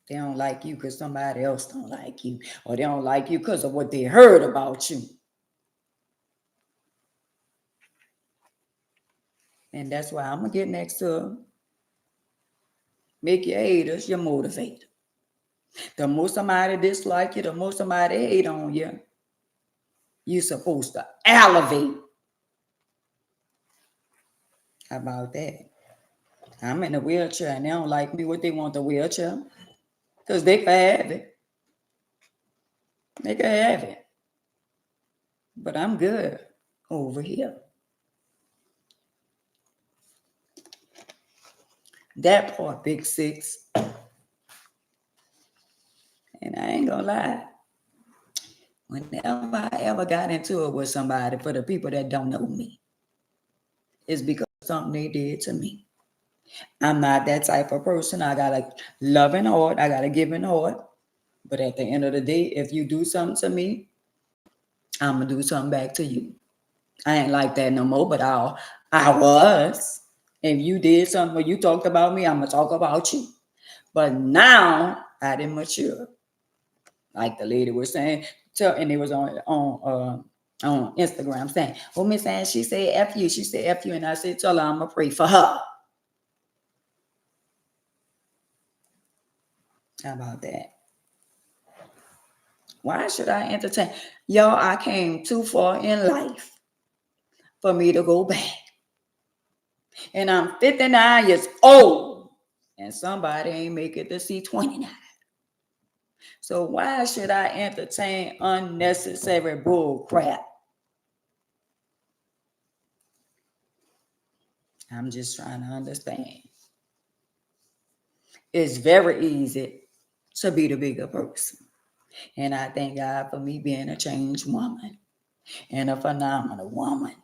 They don't like you because somebody else don't like you. Or they don't like you because of what they heard about you. And that's why I'm going to get next to them. Make your haters your motivator. The more somebody dislike you, the more somebody hate on you, you're supposed to elevate. How about that? I'm in a wheelchair and they don't like me. What they want the wheelchair? Because they can have it. They can have it. But I'm good over here. That part, Big Six. And I ain't gonna lie. Whenever I ever got into it with somebody, for the people that don't know me, it's because of something they did to me. I'm not that type of person. I got a loving heart. I got a giving heart. But at the end of the day, if you do something to me, I'm going to do something back to you. I ain't like that no more, but I was. If you did something or you talked about me, I'm going to talk about you. But now I didn't mature. Like the lady was saying, and it was on Instagram saying, well, Miss Ann, she said F you. She said F you. And I said, tell her I'm going to pray for her. How about that? Why should I entertain? Y'all, I came too far in life for me to go back. And I'm 59 years old. And somebody ain't make it to see 29. So why should I entertain unnecessary bull crap? I'm just trying to understand. It's very easy to be the bigger person. And I thank God for me being a changed woman and a phenomenal woman.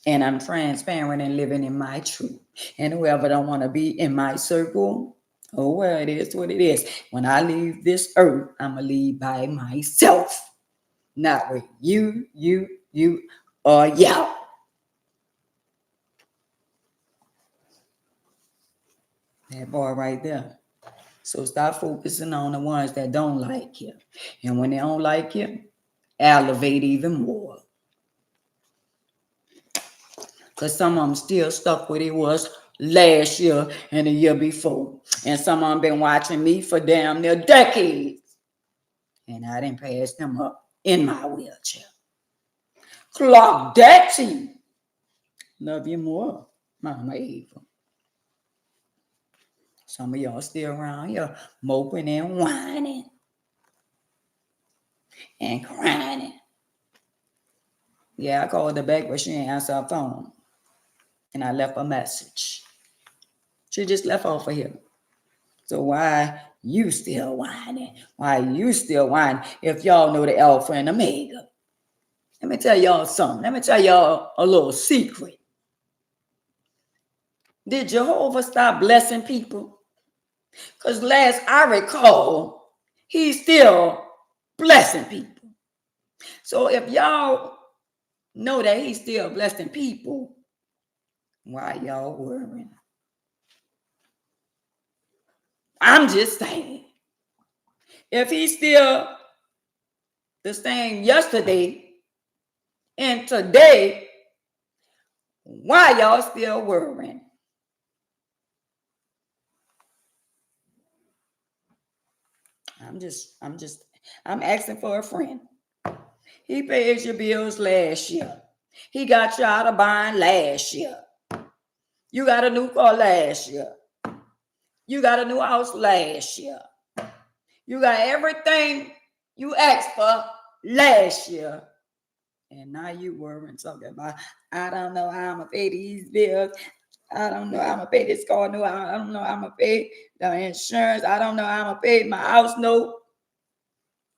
And I'm transparent and living in my truth. And whoever don't want to be in my circle, Oh, well, it is what it is. When I leave this earth, I'm going to leave by myself. Not with you, or y'all. That boy right there. So stop focusing on the ones that don't like you. And when they don't like you, elevate even more. Because some of them still stuck where it was last year and the year before. And some of them been watching me for damn near decades. And I didn't pass them up in my wheelchair. Clock that T. Love you more, Mama Eva. Some of y'all still around here moping and whining and crying. Yeah, I called her back, but she didn't answer her phone. And I left a message. She just left off of here. So why you still whining? Why you still whining if y'all know the Alpha and Omega? Let me tell y'all something. Let me tell y'all a little secret. Did Jehovah stop blessing people? Because last I recall, he's still blessing people. So if y'all know that he's still blessing people, why y'all worrying? I'm just saying. If he's still the same yesterday and today, why y'all still worrying? I'm asking for a friend. He paid your bills last year. He got you out of buying last year. You got a new car last year. You got a new house last year. You got everything you asked for last year. And now you worrying talking about, I don't know how I'm going to pay these bills. I don't know how I'm going to pay this car note. I don't know how I'm going to pay the insurance. I don't know how I'm going to pay my house note.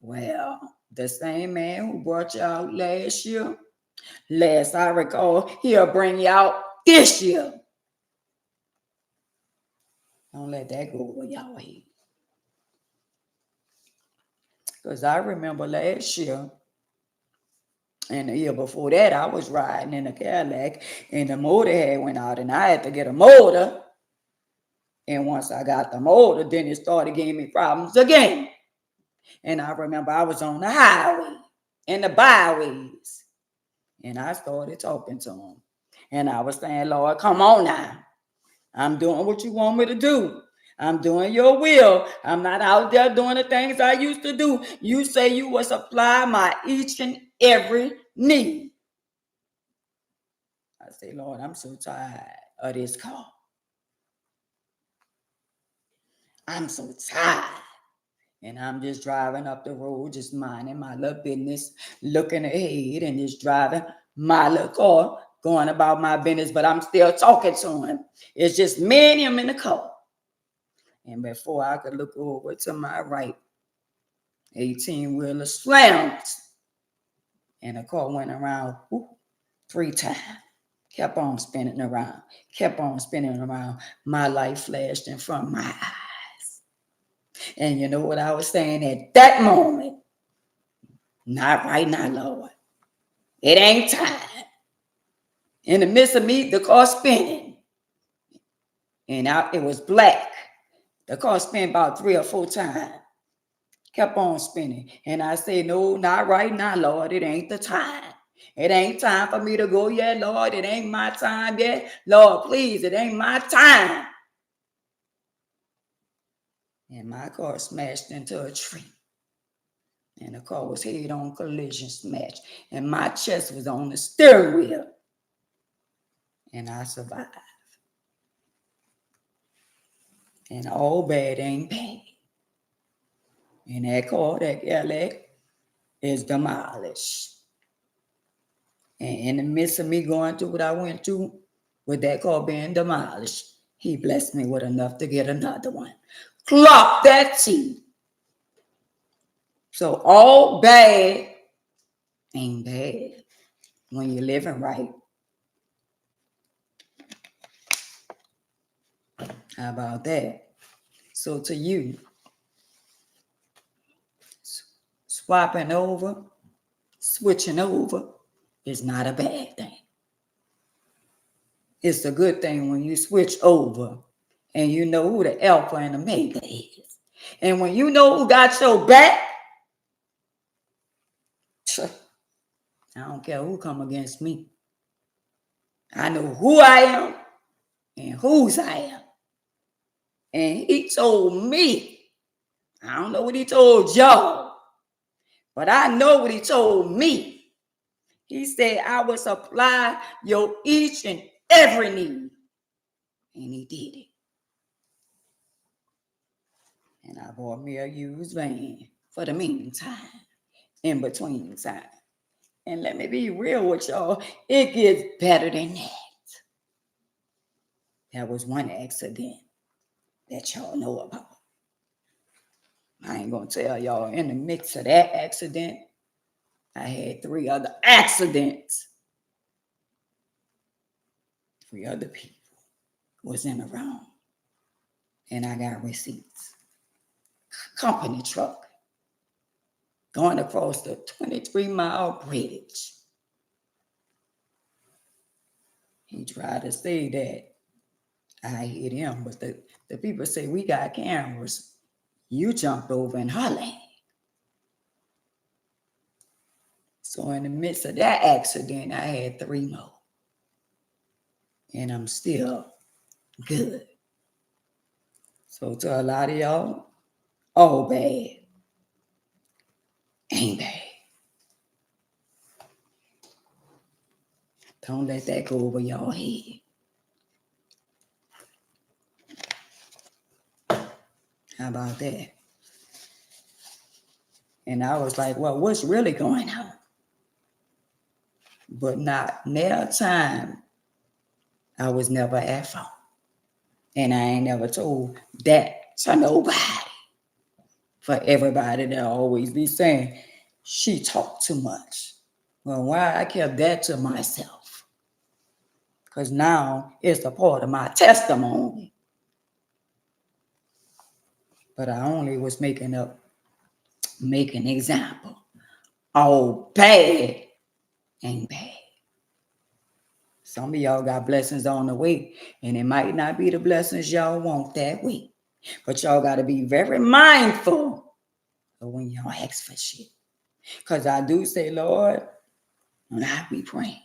Well, the same man who brought you out last year, last I recall, he'll bring you out this year. Don't let that go over y'all head. Because I remember last year and the year before that, I was riding in a Cadillac and the motor had went out and I had to get a motor. And once I got the motor, then it started giving me problems again. And I remember I was on the highway and the byways. And I started talking to him. And I was saying, Lord, come on now. I'm doing what you want me to do. I'm doing your will. I'm not out there doing the things I used to do. You say you will supply my each and every need. I say, Lord, I'm so tired of this car. I'm so tired. And I'm just driving up the road, just minding my little business, looking ahead and just driving my little car, going about my business, but I'm still talking to him. It's just me and him in the car. And before I could look over to my right, 18-wheeler slammed. And the car went around 3 times. Kept on spinning around. Kept on spinning around. My light flashed in front of my eyes. And you know what I was saying at that moment? Not right now, Lord. It ain't time. In the midst of me, the car spinning. And it was black. The car spun about 3 or 4 times. Kept on spinning. And I said, no, not right now, Lord. It ain't the time. It ain't time for me to go yet, Lord. It ain't my time yet. Lord, please, it ain't my time. And my car smashed into a tree. And the car was head-on collision smash. And my chest was on the steering wheel. And I survived. And all bad ain't bad. And that car, that Cadillac, is demolished. And in the midst of me going through what I went through, with that car being demolished, he blessed me with enough to get another one. Clock that T. So all bad ain't bad when you're living right. How about that? So to you, swapping over, switching over is not a bad thing. It's a good thing when you switch over and you know who the Alpha and Omega is. And when you know who got your back, I don't care who come against me. I know who I am and whose I am. And he told me, I don't know what he told y'all, but I know what he told me. He said, I will supply your each and every need. And he did it. And I bought me a used van for the meantime, in between time. And let me be real with y'all, it gets better than that. There was one accident that y'all know about. I ain't gonna tell y'all, in the mix of that accident, I had 3 other accidents. 3 other people was in the wrong. And I got receipts. Company truck going across the 23-mile bridge. He tried to say that I hit him, but the people say, we got cameras. You jumped over in her lane. So in the midst of that accident, I had 3 more. And I'm still good. So to a lot of y'all, all bad ain't bad. Don't let that go over your head. How about that? And I was like, well, what's really going on? But not near time, I was never at fault. And I ain't never told that to nobody. For everybody that always be saying, she talked too much. Well, why I kept that to myself? Because now it's a part of my testimony. But I only was making an example. All bad ain't bad. Some of y'all got blessings on the way, and it might not be the blessings y'all want that week. But y'all got to be very mindful of when y'all ask for shit. Because I do say, Lord, and I be praying.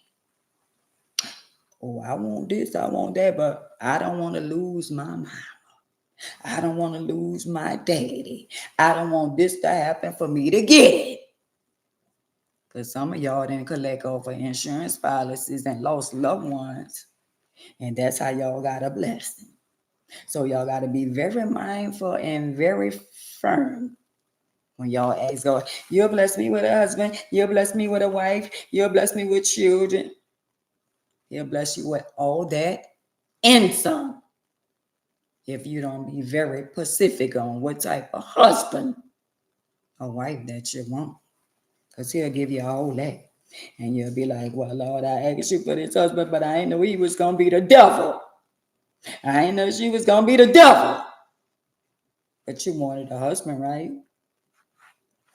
Oh, I want this, I want that, but I don't want to lose my mama. I don't want to lose my daddy. I don't want this to happen for me to get it. Because some of y'all didn't collect over insurance policies and lost loved ones. And that's how y'all got a blessing. So y'all got to be very mindful and very firm when y'all ask God, you'll bless me with a husband, you'll bless me with a wife, you'll bless me with children. He'll bless you with all that and some. If you don't be very specific on what type of husband or wife that you want. Because he'll give you all that. And you'll be like, well, Lord, I asked you for this husband, but I ain't know he was going to be the devil. I ain't know she was going to be the devil. But you wanted a husband, right?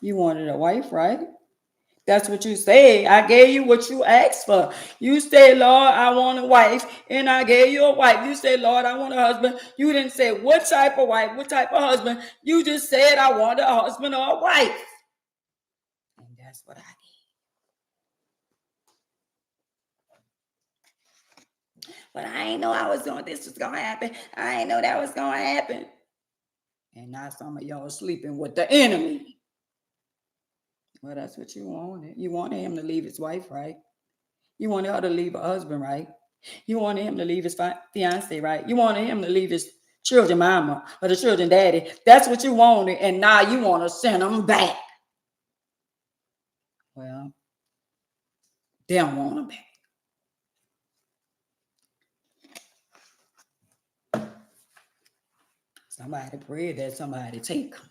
You wanted a wife, right? That's what you say. I gave you what you asked for. You say, Lord, I want a wife, and I gave you a wife. You say, Lord, I want a husband. You didn't say what type of wife, what type of husband. You just said, I want a husband or a wife. And that's what I did. But I ain't know this was going to happen. I ain't know that was going to happen. And now some of y'all sleeping with the enemy. Well, that's what you wanted. You wanted him to leave his wife, right? You wanted her to leave her husband, right? You wanted him to leave his fiance, right? You wanted him to leave his children mama or the children daddy. That's what you wanted, and now you want to send them back. Well, they don't want them back. Somebody prayed that somebody take them.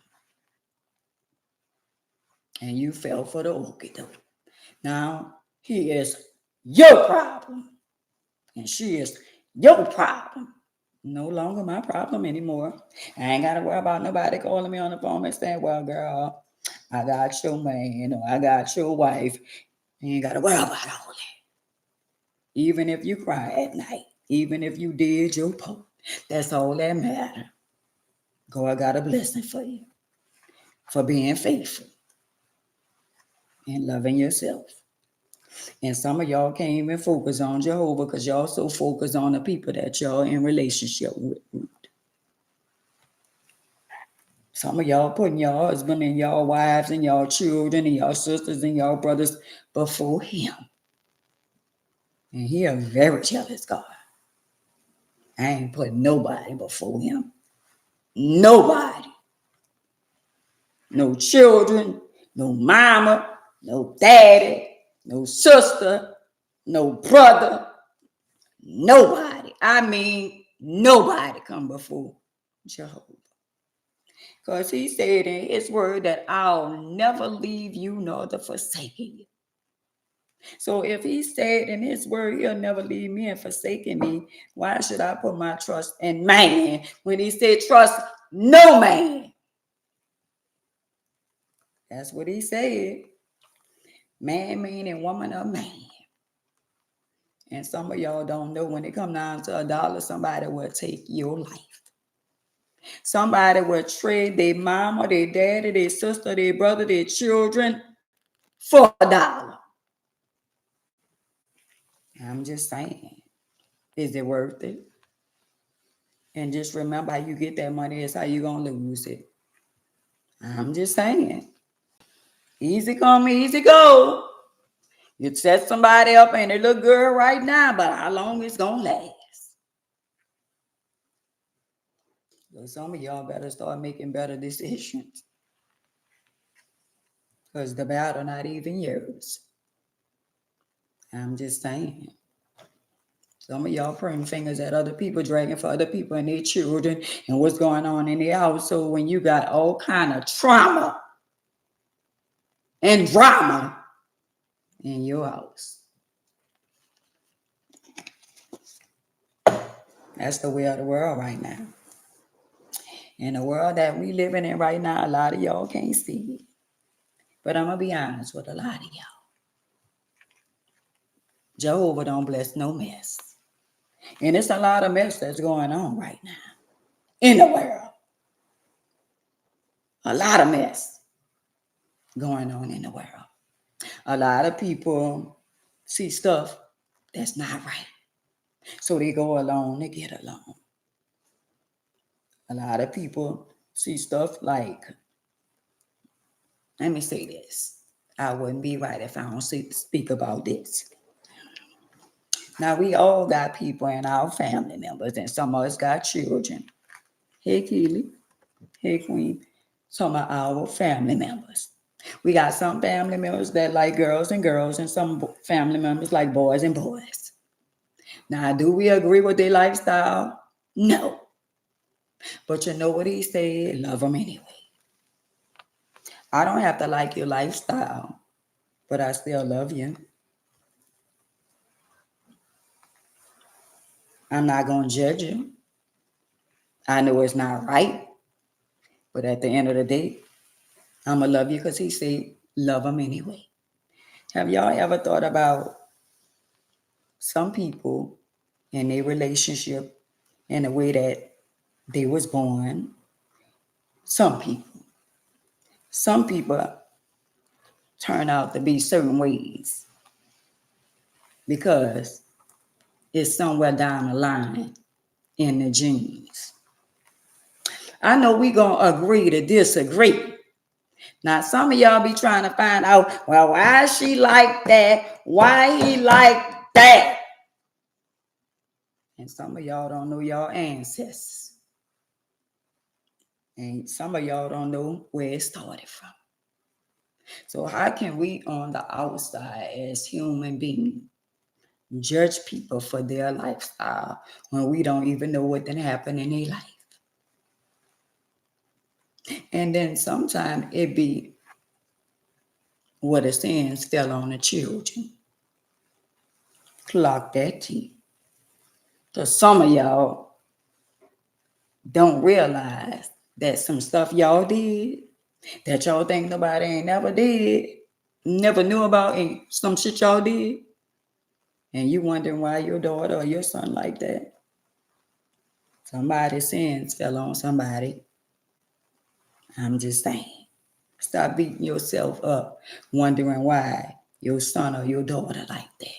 And you fell for the okie doke. Now, he is your problem. And she is your problem. No longer my problem anymore. I ain't got to worry about nobody calling me on the phone and saying, well, girl, I got your man or I got your wife. You ain't got to worry about all that. Even if you cry at night, even if you did your part, that's all that matters. God got a blessing for you for being faithful and loving yourself. And some of y'all can't even focus on Jehovah because y'all so focused on the people that y'all in relationship with. Some of y'all putting your husband and your wives and your children and your sisters and your brothers before him. And he a very jealous God. I ain't putting nobody before him. Nobody. No children, no mama, no daddy, no sister, no brother, nobody. I mean, nobody come before Jehovah. Because he said in his word that I'll never leave you nor to forsaken you. So if he said in his word he'll never leave me and forsaken me, why should I put my trust in man when he said trust no man? That's what he said. Man meaning woman or man. And some of y'all don't know when it come down to a dollar, somebody will take your life. Somebody will trade their mama, their daddy, their sister, their brother, their children for a dollar. I'm just saying, is it worth it? And just remember, how you get that money is how you gonna lose it. I'm just saying, easy come, easy go. You set somebody up and they look good right now, but how long it's gonna last? So some of y'all better start making better decisions, because the battle not even yours. I'm just saying. Some of y'all pointing fingers at other people, dragging for other people and their children and what's going on in their household when you got all kind of trauma and drama in your house. That's the way of the world right now. In the world that we living in right now, a lot of y'all can't see it. But I'm going to be honest with a lot of y'all. Jehovah don't bless no mess. And it's a lot of mess that's going on right now in the world. A lot of mess going on in the world. A lot of people see stuff that's not right. So they go along to get along. A lot of people see stuff like, let me say this. I wouldn't be right if I don't speak about this. Now, we all got people in our family members, and some of us got children. Hey, Keely. Hey, Queen. Some of our family members. We got some family members that like girls and girls, and some family members like boys and boys. Now, do we agree with their lifestyle? No. But you know what he said? Love them anyway. I don't have to like your lifestyle, but I still love you. I'm not going to judge you. I know it's not right, but at the end of the day, I'm going to love you because he said, love them anyway. Have y'all ever thought about some people in their relationship in the way that they was born? Some people turn out to be certain ways because it's somewhere down the line in the genes. I know we gonna agree to disagree. Now, some of y'all be trying to find out, well, why she like that? Why he like that? And some of y'all don't know your ancestors. And some of y'all don't know where it started from. So how can we on the outside as human beings judge people for their lifestyle when we don't even know what then happened in their life? And then sometimes it be what the sins fell on the children. Clock that T. Because some of y'all don't realize that some stuff y'all did that y'all think nobody ain't never did, never knew about, and some shit y'all did, and you wondering why your daughter or your son like that. Somebody's sins fell on somebody. I'm just saying. Stop beating yourself up, wondering why your son or your daughter like that.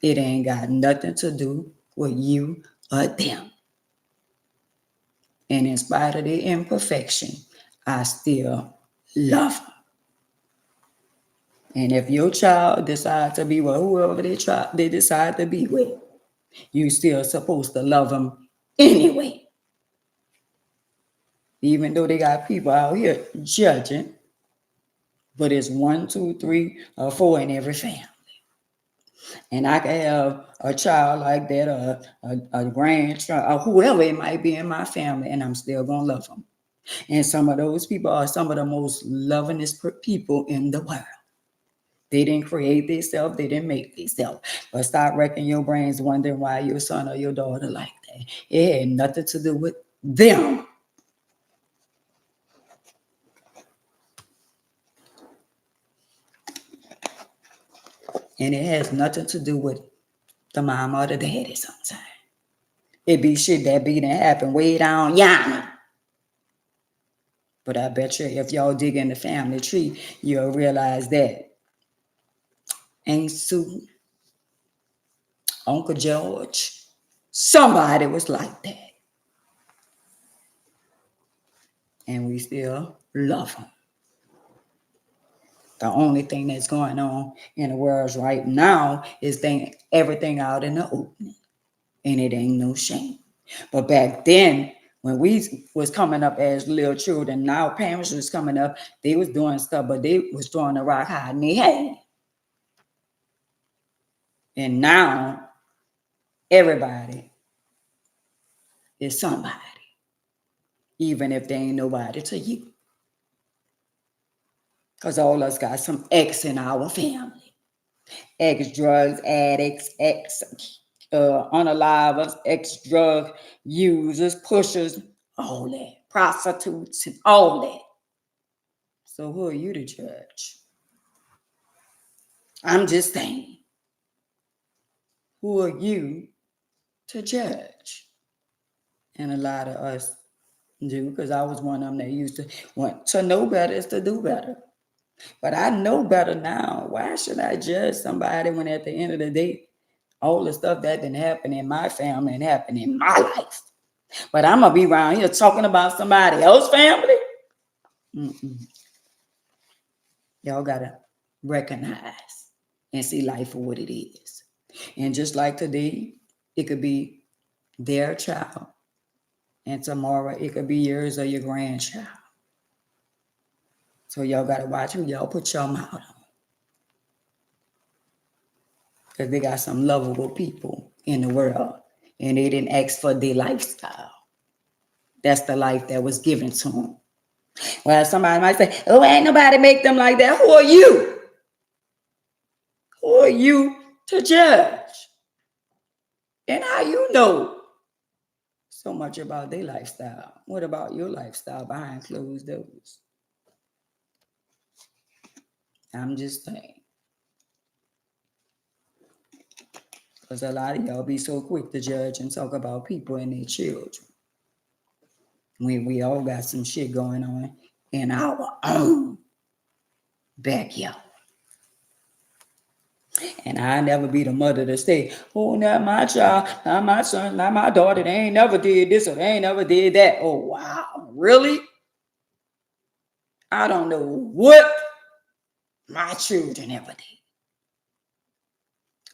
It ain't got nothing to do with you or them. And in spite of the imperfection, I still love them. And if your child decides to be with whoever they decide to be with, you still supposed to love them anyway. Even though they got people out here judging, but it's 1, 2, 3, or 4 in every family. And I can have a child like that, or a grandchild, or whoever it might be in my family, and I'm still gonna love them. And some of those people are some of the most lovingest people in the world. They didn't create themselves, they didn't make themselves. But stop wrecking your brains wondering why your son or your daughter like that. It had nothing to do with them. And it has nothing to do with the mom or the daddy sometimes. It be shit that be done happen way down yonder. But I bet you if y'all dig in the family tree, you'll realize that Aunt Sue, Uncle George, somebody was like that. And we still love them. The only thing that's going on in the world right now is everything out in the open. And it ain't no shame. But back then, when we was coming up as little children, now parents was coming up, they was doing stuff, but they was throwing the rock high in their head. And now everybody is somebody, even if they ain't nobody to you. Because all us got some X in our family. Ex drugs addicts, ex unalivers, ex drug users, pushers, all that, prostitutes, and all that. So who are you to judge? I'm just saying, who are you to judge? And a lot of us do, because I was one of them that used to want to know better is to do better. But I know better now. Why should I judge somebody when at the end of the day, all the stuff that didn't happen in my family and happened in my life? But I'm going to be around here talking about somebody else's family? Mm-mm. Y'all got to recognize and see life for what it is. And just like today, it could be their child. And tomorrow, it could be yours or your grandchild. So y'all got to watch who y'all put your mouth on. Because they got some lovable people in the world. And they didn't ask for their lifestyle. That's the life that was given to them. Well, somebody might say, oh, ain't nobody make them like that. Who are you? Who are you to judge? And how you know so much about their lifestyle? What about your lifestyle behind closed doors? I'm just saying. Because a lot of y'all be so quick to judge and talk about people and their children. When we all got some shit going on in our own backyard. And I never be the mother to say, oh, not my child, not my son, not my daughter. They ain't never did this or they ain't never did that. Oh, wow. Really? I don't know what my children ever did.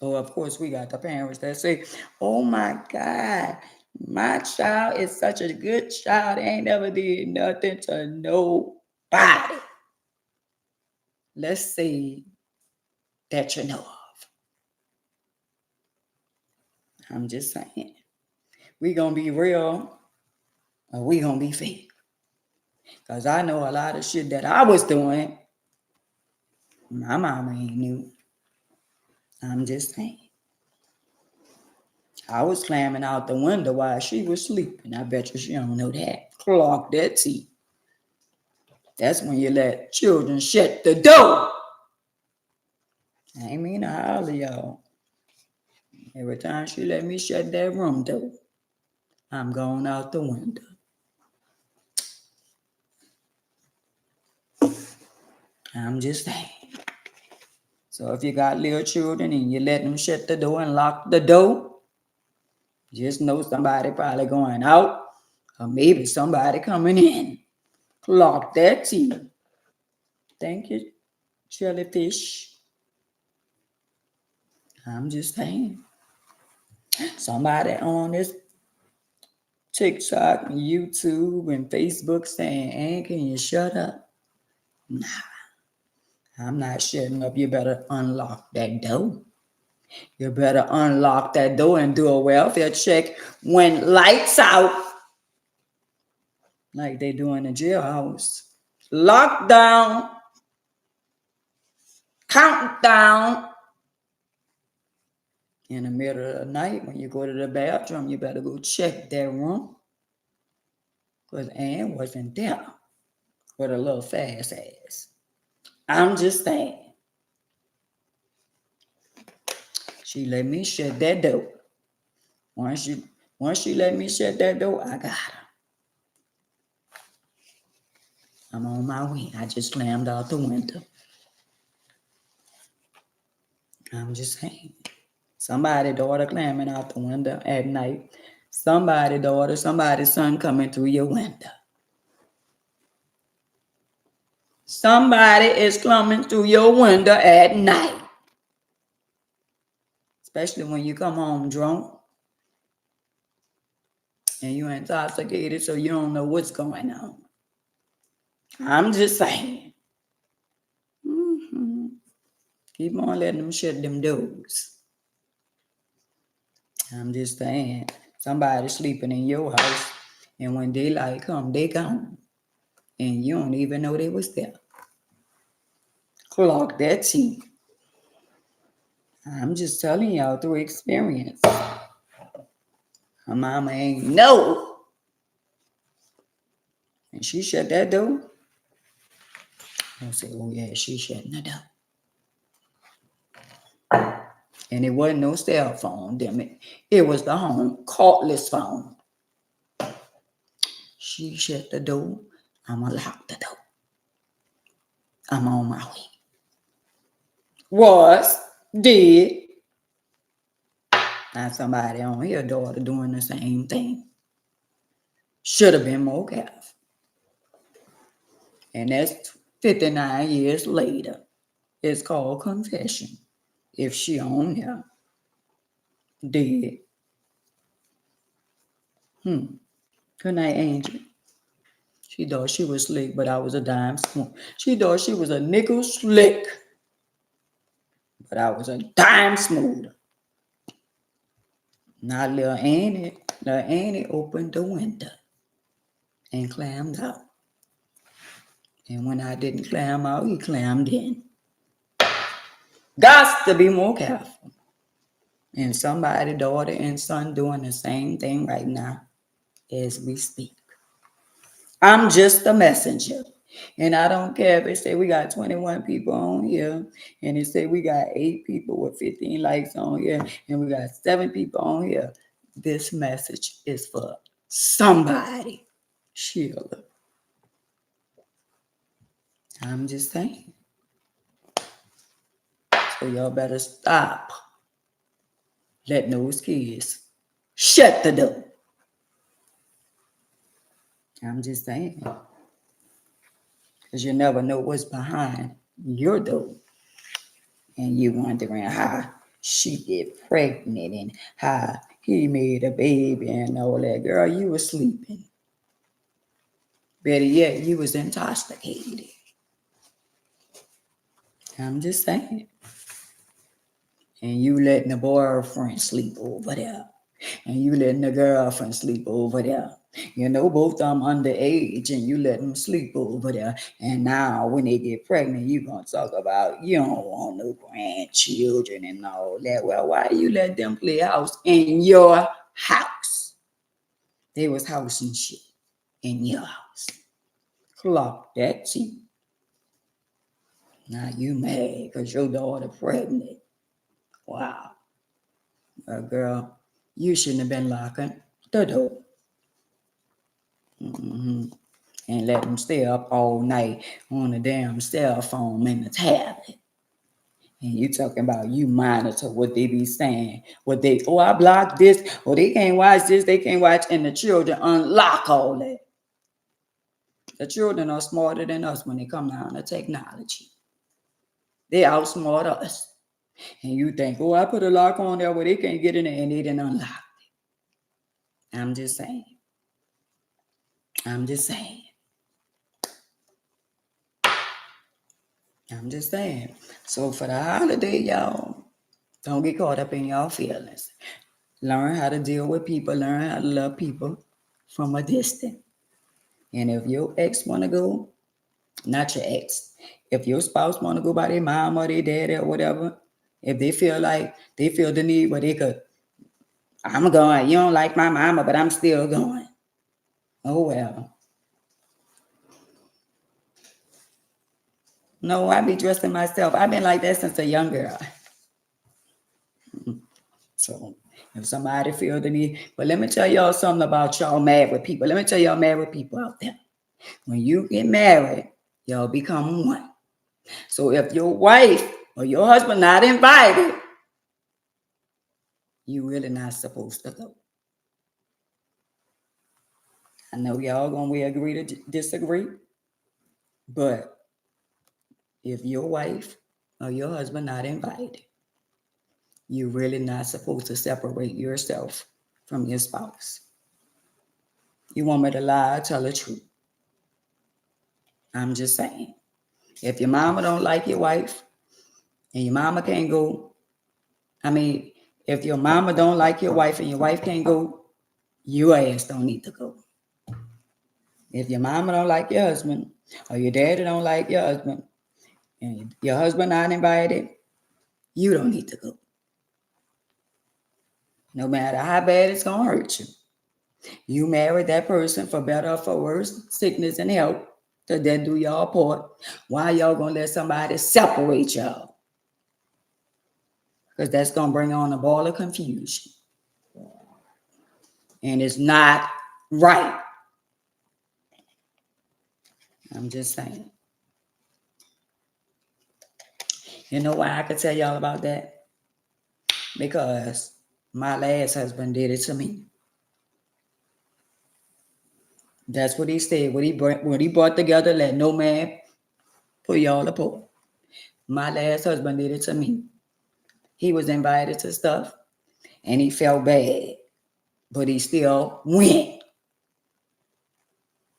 Oh, of course, we got the parents that say, oh, my God, my child is such a good child. They ain't never did nothing to nobody. Let's say that you know of. I'm just saying. We going to be real or we going to be fake. Because I know a lot of shit that I was doing, my mama ain't knew. I'm just saying. I was climbing out the window while she was sleeping. I bet you she don't know that. Clock that tea. That's when you let children shut the door. I ain't mean to holler, y'all. Every time she let me shut that room door, I'm going out the window. I'm just saying. So if you got little children and you let them shut the door and lock the door, just know somebody probably going out or maybe somebody coming in. Clock that tea. Thank you, jellyfish. I'm just saying. Somebody on this TikTok and YouTube and Facebook saying, "Ann, can you shut up?" Nah, I'm not shutting up. You better unlock that door. You better unlock that door and do a welfare check when lights out, like they do in the jailhouse. Lockdown, countdown. In the middle of the night, when you go to the bathroom, you better go check that room. Because Ann wasn't there with a little fast ass. I'm just saying. She let me shut that door. Once she let me shut that door, I got her. I'm on my way. I just slammed out the window. I'm just saying. Somebody daughter climbing out the window at night. Somebody daughter, somebody's son coming through your window. Somebody is coming through your window at night. Especially when you come home drunk and you're intoxicated, so you don't know what's going on. I'm just saying. Mm-hmm. Keep on letting them shut them doors. I'm just saying. Somebody sleeping in your house, and when daylight come, they gone. And you don't even know they was there. Clock that tea. I'm just telling y'all through experience. Her mama ain't know. And she shut that door. I say, oh yeah, she shutting the door. And it wasn't no cell phone, damn it. It was the home cordless phone. She shut the door. I'ma lock the door. I'm on my way. Did. Now somebody on here daughter doing the same thing. Should have been more careful. And that's 59 years later. It's called confession. If she on here, dead. Good night, Angel. She thought she was slick, but I was a dime smooth. She thought she was a nickel slick, but I was a dime smooth. Now little Annie opened the window and climbed out. And when I didn't climb out, he climbed in. Got to be more careful. And somebody, daughter and son doing the same thing right now as we speak. I'm just a messenger. And I don't care if they say we got 21 people on here, and they say we got 8 people with 15 likes on here, and we got 7 people on here. This message is for somebody. Sheila. I'm just saying. So y'all better stop letting those kids shut the door. I'm just saying. Because you never know what's behind your door. And you wondering how she get pregnant and how he made a baby and all that. Girl, you was sleeping. Better yet, you was intoxicated. I'm just saying. And you letting the boyfriend sleep over there. And you letting the girlfriend sleep over there. Both of them underage and you let them sleep over there. And now when they get pregnant, you going to talk about you don't want no grandchildren and all that. Well, why you let them play house in your house? They was housing shit in your house. Clock that tea. Now you mad because your daughter pregnant. Wow. Girl, you shouldn't have been locking the door. And let them stay up all night on the damn cell phone and the tablet. And you talking about you monitor what they be saying. I blocked this, or they can't watch this, they can't watch, and the children unlock all that. The children are smarter than us when they come down to technology. They outsmart us. And you think, I put a lock on there where they can't get in there and they didn't unlock it. I'm just saying. I'm just saying. So for the holiday, y'all, don't get caught up in y'all feelings. Learn how to deal with people. Learn how to love people from a distance. And if your ex want to go, not your ex, if your spouse want to go by their mom or their dad or whatever, if they feel the need where they could, I'm going, you don't like my mama, but I'm still going. Oh, well. No, I be dressing myself. I've been like that since a young girl. So if somebody feel the need, but let me tell y'all something about y'all married people. Let me tell y'all married people out there. When you get married, y'all become one. So if your wife or your husband not invited, you really not supposed to go. I know y'all gonna agree to disagree, but if your wife or your husband not invited, you really not supposed to separate yourself from your spouse. You want me to lie or tell the truth? I'm just saying. If your mama don't like your wife and your mama can't go, if your mama don't like your wife and your wife can't go, your ass don't need to go. If your mama don't like your husband or your daddy don't like your husband and your husband not invited, you don't need to go. No matter how bad it's going to hurt you. You married that person for better or for worse, sickness and health, to then do y'all part. Why y'all going to let somebody separate y'all? Because that's going to bring on a ball of confusion. And it's not right. I'm just saying. You know why I could tell y'all about that? Because my last husband did it to me. That's what he said. What he brought together, let no man put y'all apart. My last husband did it to me. He was invited to stuff and he felt bad, but he still went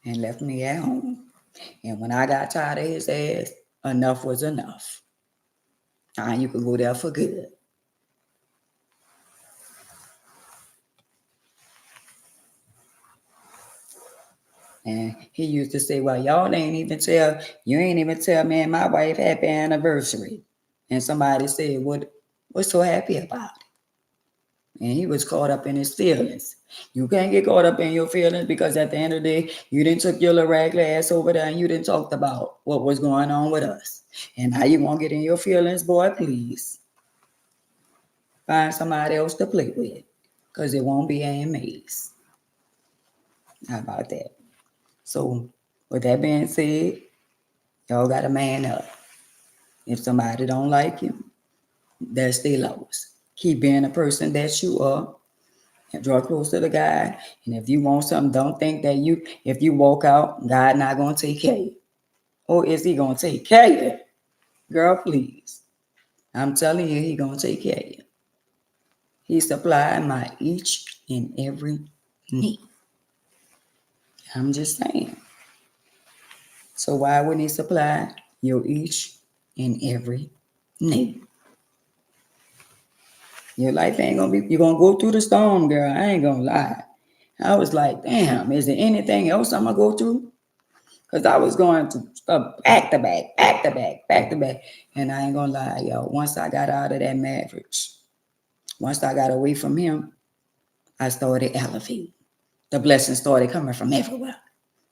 and left me at home. And when I got tired of his ass, enough was enough. And you could go there for good. And he used to say, well, you ain't even tell me and my wife happy anniversary. And somebody said, what's so happy about it? And he was caught up in his feelings. You can't get caught up in your feelings because at the end of the day, you didn't took your little rag ass over there and you didn't talk about what was going on with us. And now you won't get in your feelings, boy, please. Find somebody else to play with because it won't be Aunt May's. How about that? So with that being said, y'all got to man up. If somebody don't like you, that's their loss. Keep being the person that you are and draw close to the God. And if you want something, don't think that if you walk out, God not going to take care of you. Or is he going to take care of you? Girl, please. I'm telling you, he going to take care of you. He supplied my each and every need. I'm just saying. So why wouldn't he supply your each and every need? Your life ain't gonna be, you're gonna go through the storm, girl. I ain't gonna lie. I was like, damn, is there anything else I'm gonna go through? Because I was going to back to back, back to back, back to back. And I ain't gonna lie, yo, once I got out of that marriage, once I got away from him, I started elevating. The blessings started coming from everywhere,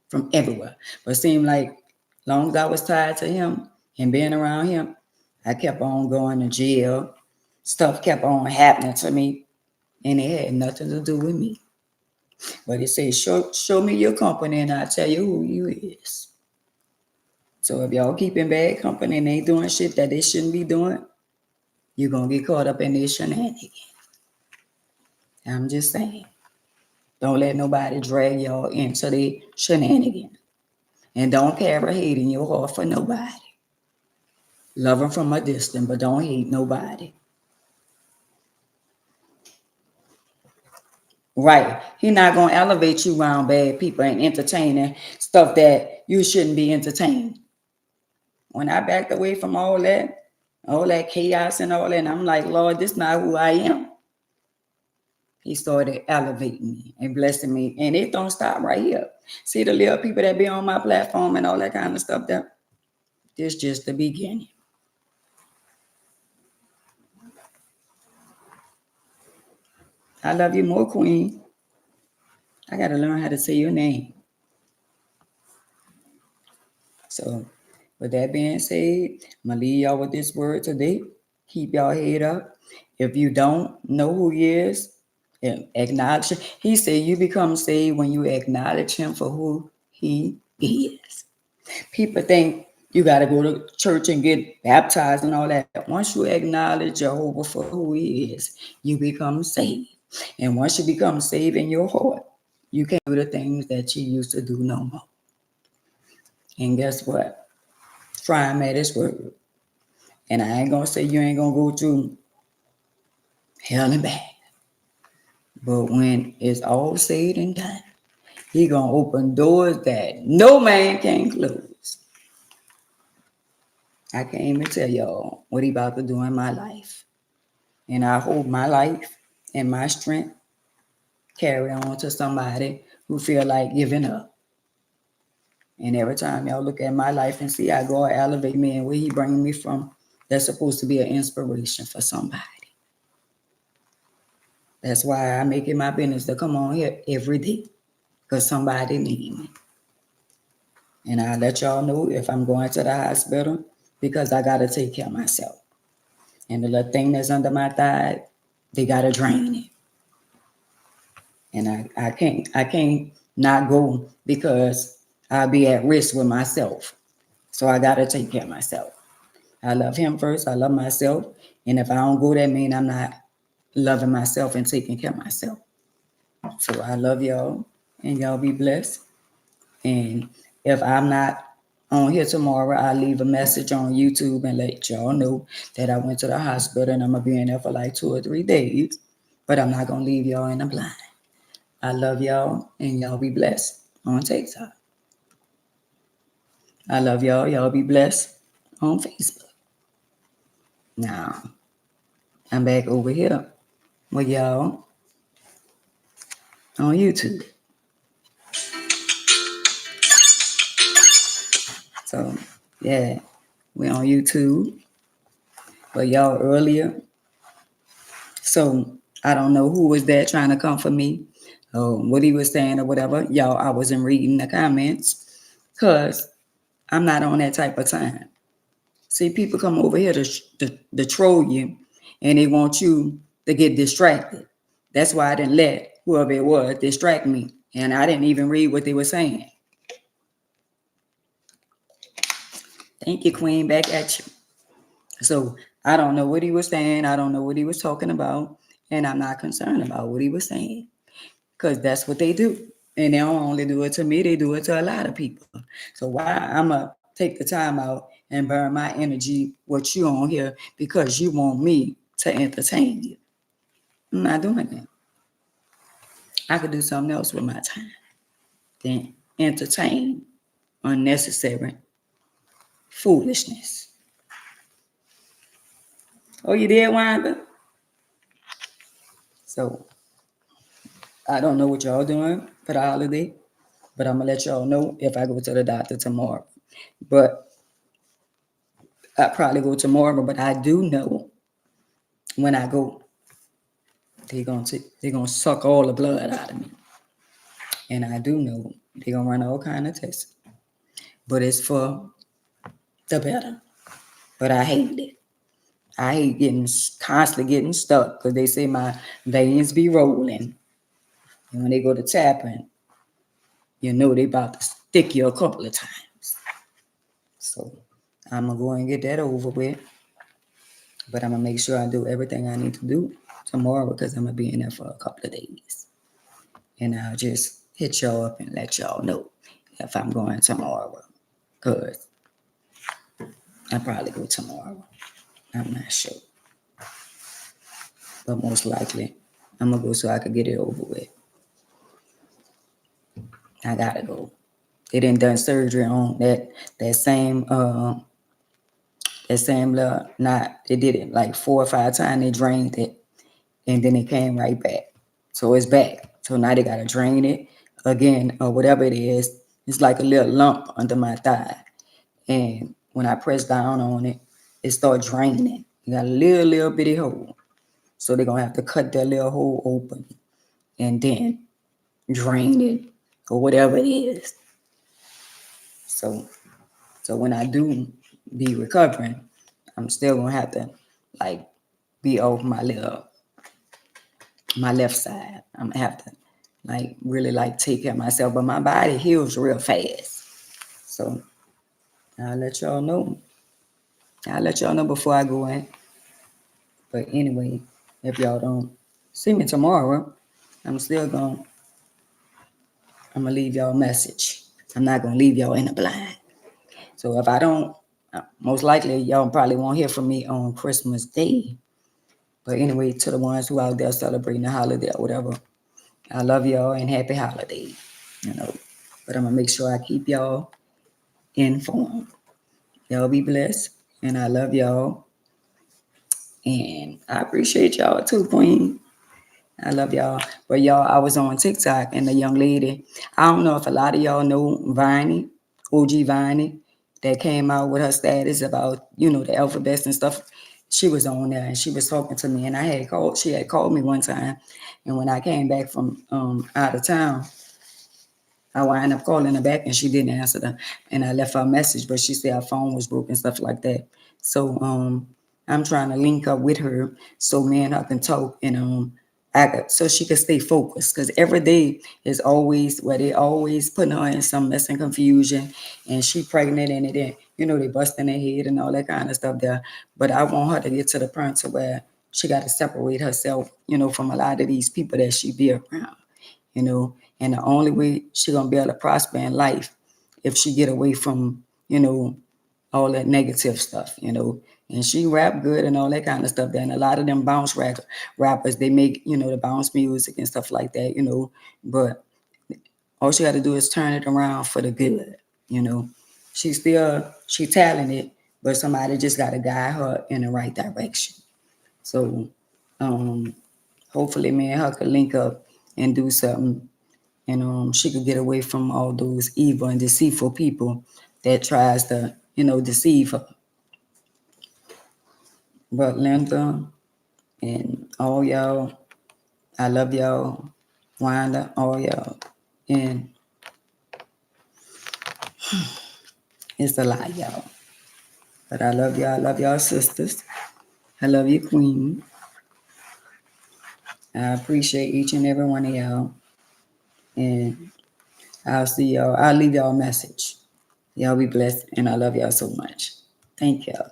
from everywhere. But it seemed like long as I was tied to him and being around him, I kept on going to jail. Stuff kept on happening to me, and it had nothing to do with me. But it says, show me your company, and I'll tell you who you is. So if y'all keeping bad company and they doing shit that they shouldn't be doing, you're going to get caught up in this shenanigans. I'm just saying. Don't let nobody drag y'all into the shenanigans. And don't carry hate in your heart for nobody. Love them from a distance, but don't hate nobody. Right. He not going to elevate you around bad people and entertaining stuff that you shouldn't be entertaining. When I backed away from all that chaos and all that, and I'm like, Lord, this is not who I am. He started elevating me and blessing me. And it don't stop right here. See the little people that be on my platform and all that kind of stuff there? This just the beginning. I love you more, Queen. I got to learn how to say your name. So, with that being said, I'm going to leave y'all with this word today. Keep y'all head up. If you don't know who he is, acknowledge him. He said you become saved when you acknowledge him for who he is. People think you got to go to church and get baptized and all that. Once you acknowledge Jehovah for who he is, you become saved. And once you become saved in your heart, you can't do the things that you used to do no more. And guess what? Try him at his word. And I ain't going to say you ain't going to go through hell and back. But when it's all said and done, he going to open doors that no man can close. I can't even tell y'all what he about to do in my life. And I hope my life and my strength carry on to somebody who feel like giving up. And every time y'all look at my life and see how God elevate me and where he bring me from, that's supposed to be an inspiration for somebody. That's why I make it my business to come on here every day, because somebody need me. And I let y'all know if I'm going to the hospital, because I got to take care of myself. And the little thing that's under my thigh, they got to drain it. And I can't not go, because I'll be at risk with myself. So I got to take care of myself. I love him first. I love myself. And if I don't go, that means I'm not loving myself and taking care of myself. So I love y'all, and y'all be blessed. And if I'm not on here tomorrow, I'll leave a message on YouTube and let y'all know that I went to the hospital and I'm going to be in there for like 2 or 3 days. But I'm not going to leave y'all in the blind. I love y'all, and y'all be blessed on TikTok. I love y'all. Y'all be blessed on Facebook. Now, I'm back over here with y'all on YouTube. So, yeah, we on YouTube. But y'all earlier. So, I don't know who was there trying to come for me, what he was saying or whatever. Y'all, I wasn't reading the comments because I'm not on that type of time. See, people come over here to troll you, and they want you to get distracted. That's why I didn't let whoever it was distract me. And I didn't even read what they were saying. Thank you, Queen. Back at you. So I don't know what he was saying. I don't know what he was talking about. And I'm not concerned about what he was saying, because that's what they do. And they don't only do it to me, they do it to a lot of people. So why I'm going to take the time out and burn my energy with you on here because you want me to entertain you? I'm not doing that. I could do something else with my time than entertain unnecessary foolishness. Oh, you did, Wanda? So I don't know what y'all doing for the holiday, but I'm gonna let y'all know if I go to the doctor tomorrow. But I probably go tomorrow, but I do know when I go, they're gonna suck all the blood out of me. And I do know they're gonna run all kind of tests. But it's for the better. But I hate it. I hate constantly getting stuck because they say my veins be rolling. And when they go to tapping, you know they about to stick you a couple of times. So I'm gonna go and get that over with. But I'm gonna make sure I do everything I need to do tomorrow because I'm gonna be in there for a couple of days. And I'll just hit y'all up and let y'all know if I'm going tomorrow. Cause I'll probably go tomorrow. I'm not sure. But most likely I'm gonna go so I can get it over with. I gotta go. They didn't done surgery on that same little knot. They did it like 4 or 5 times. They drained it, and then it came right back. So it's back. So now they gotta drain it again or whatever it is. It's like a little lump under my thigh, and when I press down on it, it starts draining. You got a little bitty hole, so they're gonna have to cut that little hole open and then drain it or whatever it is. So when I do be recovering, I'm still gonna have to like be off my left side. I'm gonna have to like really like take care of myself, but my body heals real fast. So I'll let y'all know. I'll let y'all know before I go in. But anyway, if y'all don't see me tomorrow, I'm still gonna I'm gonna leave y'all a message. I'm not gonna leave y'all in the blind. So if I don't, most likely y'all probably won't hear from me on Christmas Day. But anyway, to the ones who out there celebrating the holiday or whatever, I love y'all and happy holiday. You know, but I'm gonna make sure I keep y'all informed. Y'all be blessed, and I love y'all, and I appreciate y'all too, Queen. I love y'all. But y'all, I was on TikTok and the young lady, I don't know if a lot of y'all know Viney, OG Viney, that came out with her status about, the alphabets and stuff. She was on there and she was talking to me and she had called me one time. And when I came back from out of town, I wound up calling her back and she didn't answer them. And I left her a message, but she said her phone was broken, stuff like that. So I'm trying to link up with her so me and her can talk and so she could stay focused. Because every day is always where they always putting her in some mess and confusion, and she pregnant and it, they busting her head and all that kind of stuff there. But I want her to get to the point to where she got to separate herself, from a lot of these people that she be around, you know. And the only way she gonna be able to prosper in life if she get away from, all that negative stuff, And she rap good and all that kind of stuff. And a lot of them rappers, they make, the bounce music and stuff like that, But all she got to do is turn it around for the good, you know. She talented, but somebody just got to guide her in the right direction. So hopefully me and her could link up and do something, and she could get away from all those evil and deceitful people that tries to, deceive her. But Linda and all y'all, I love y'all. Wanda, all y'all. And it's a lot, y'all. But I love y'all. I love y'all sisters. I love you, Queen. I appreciate each and every one of y'all. And I'll see y'all. I'll leave y'all a message. Y'all be blessed. And I love y'all so much. Thank y'all.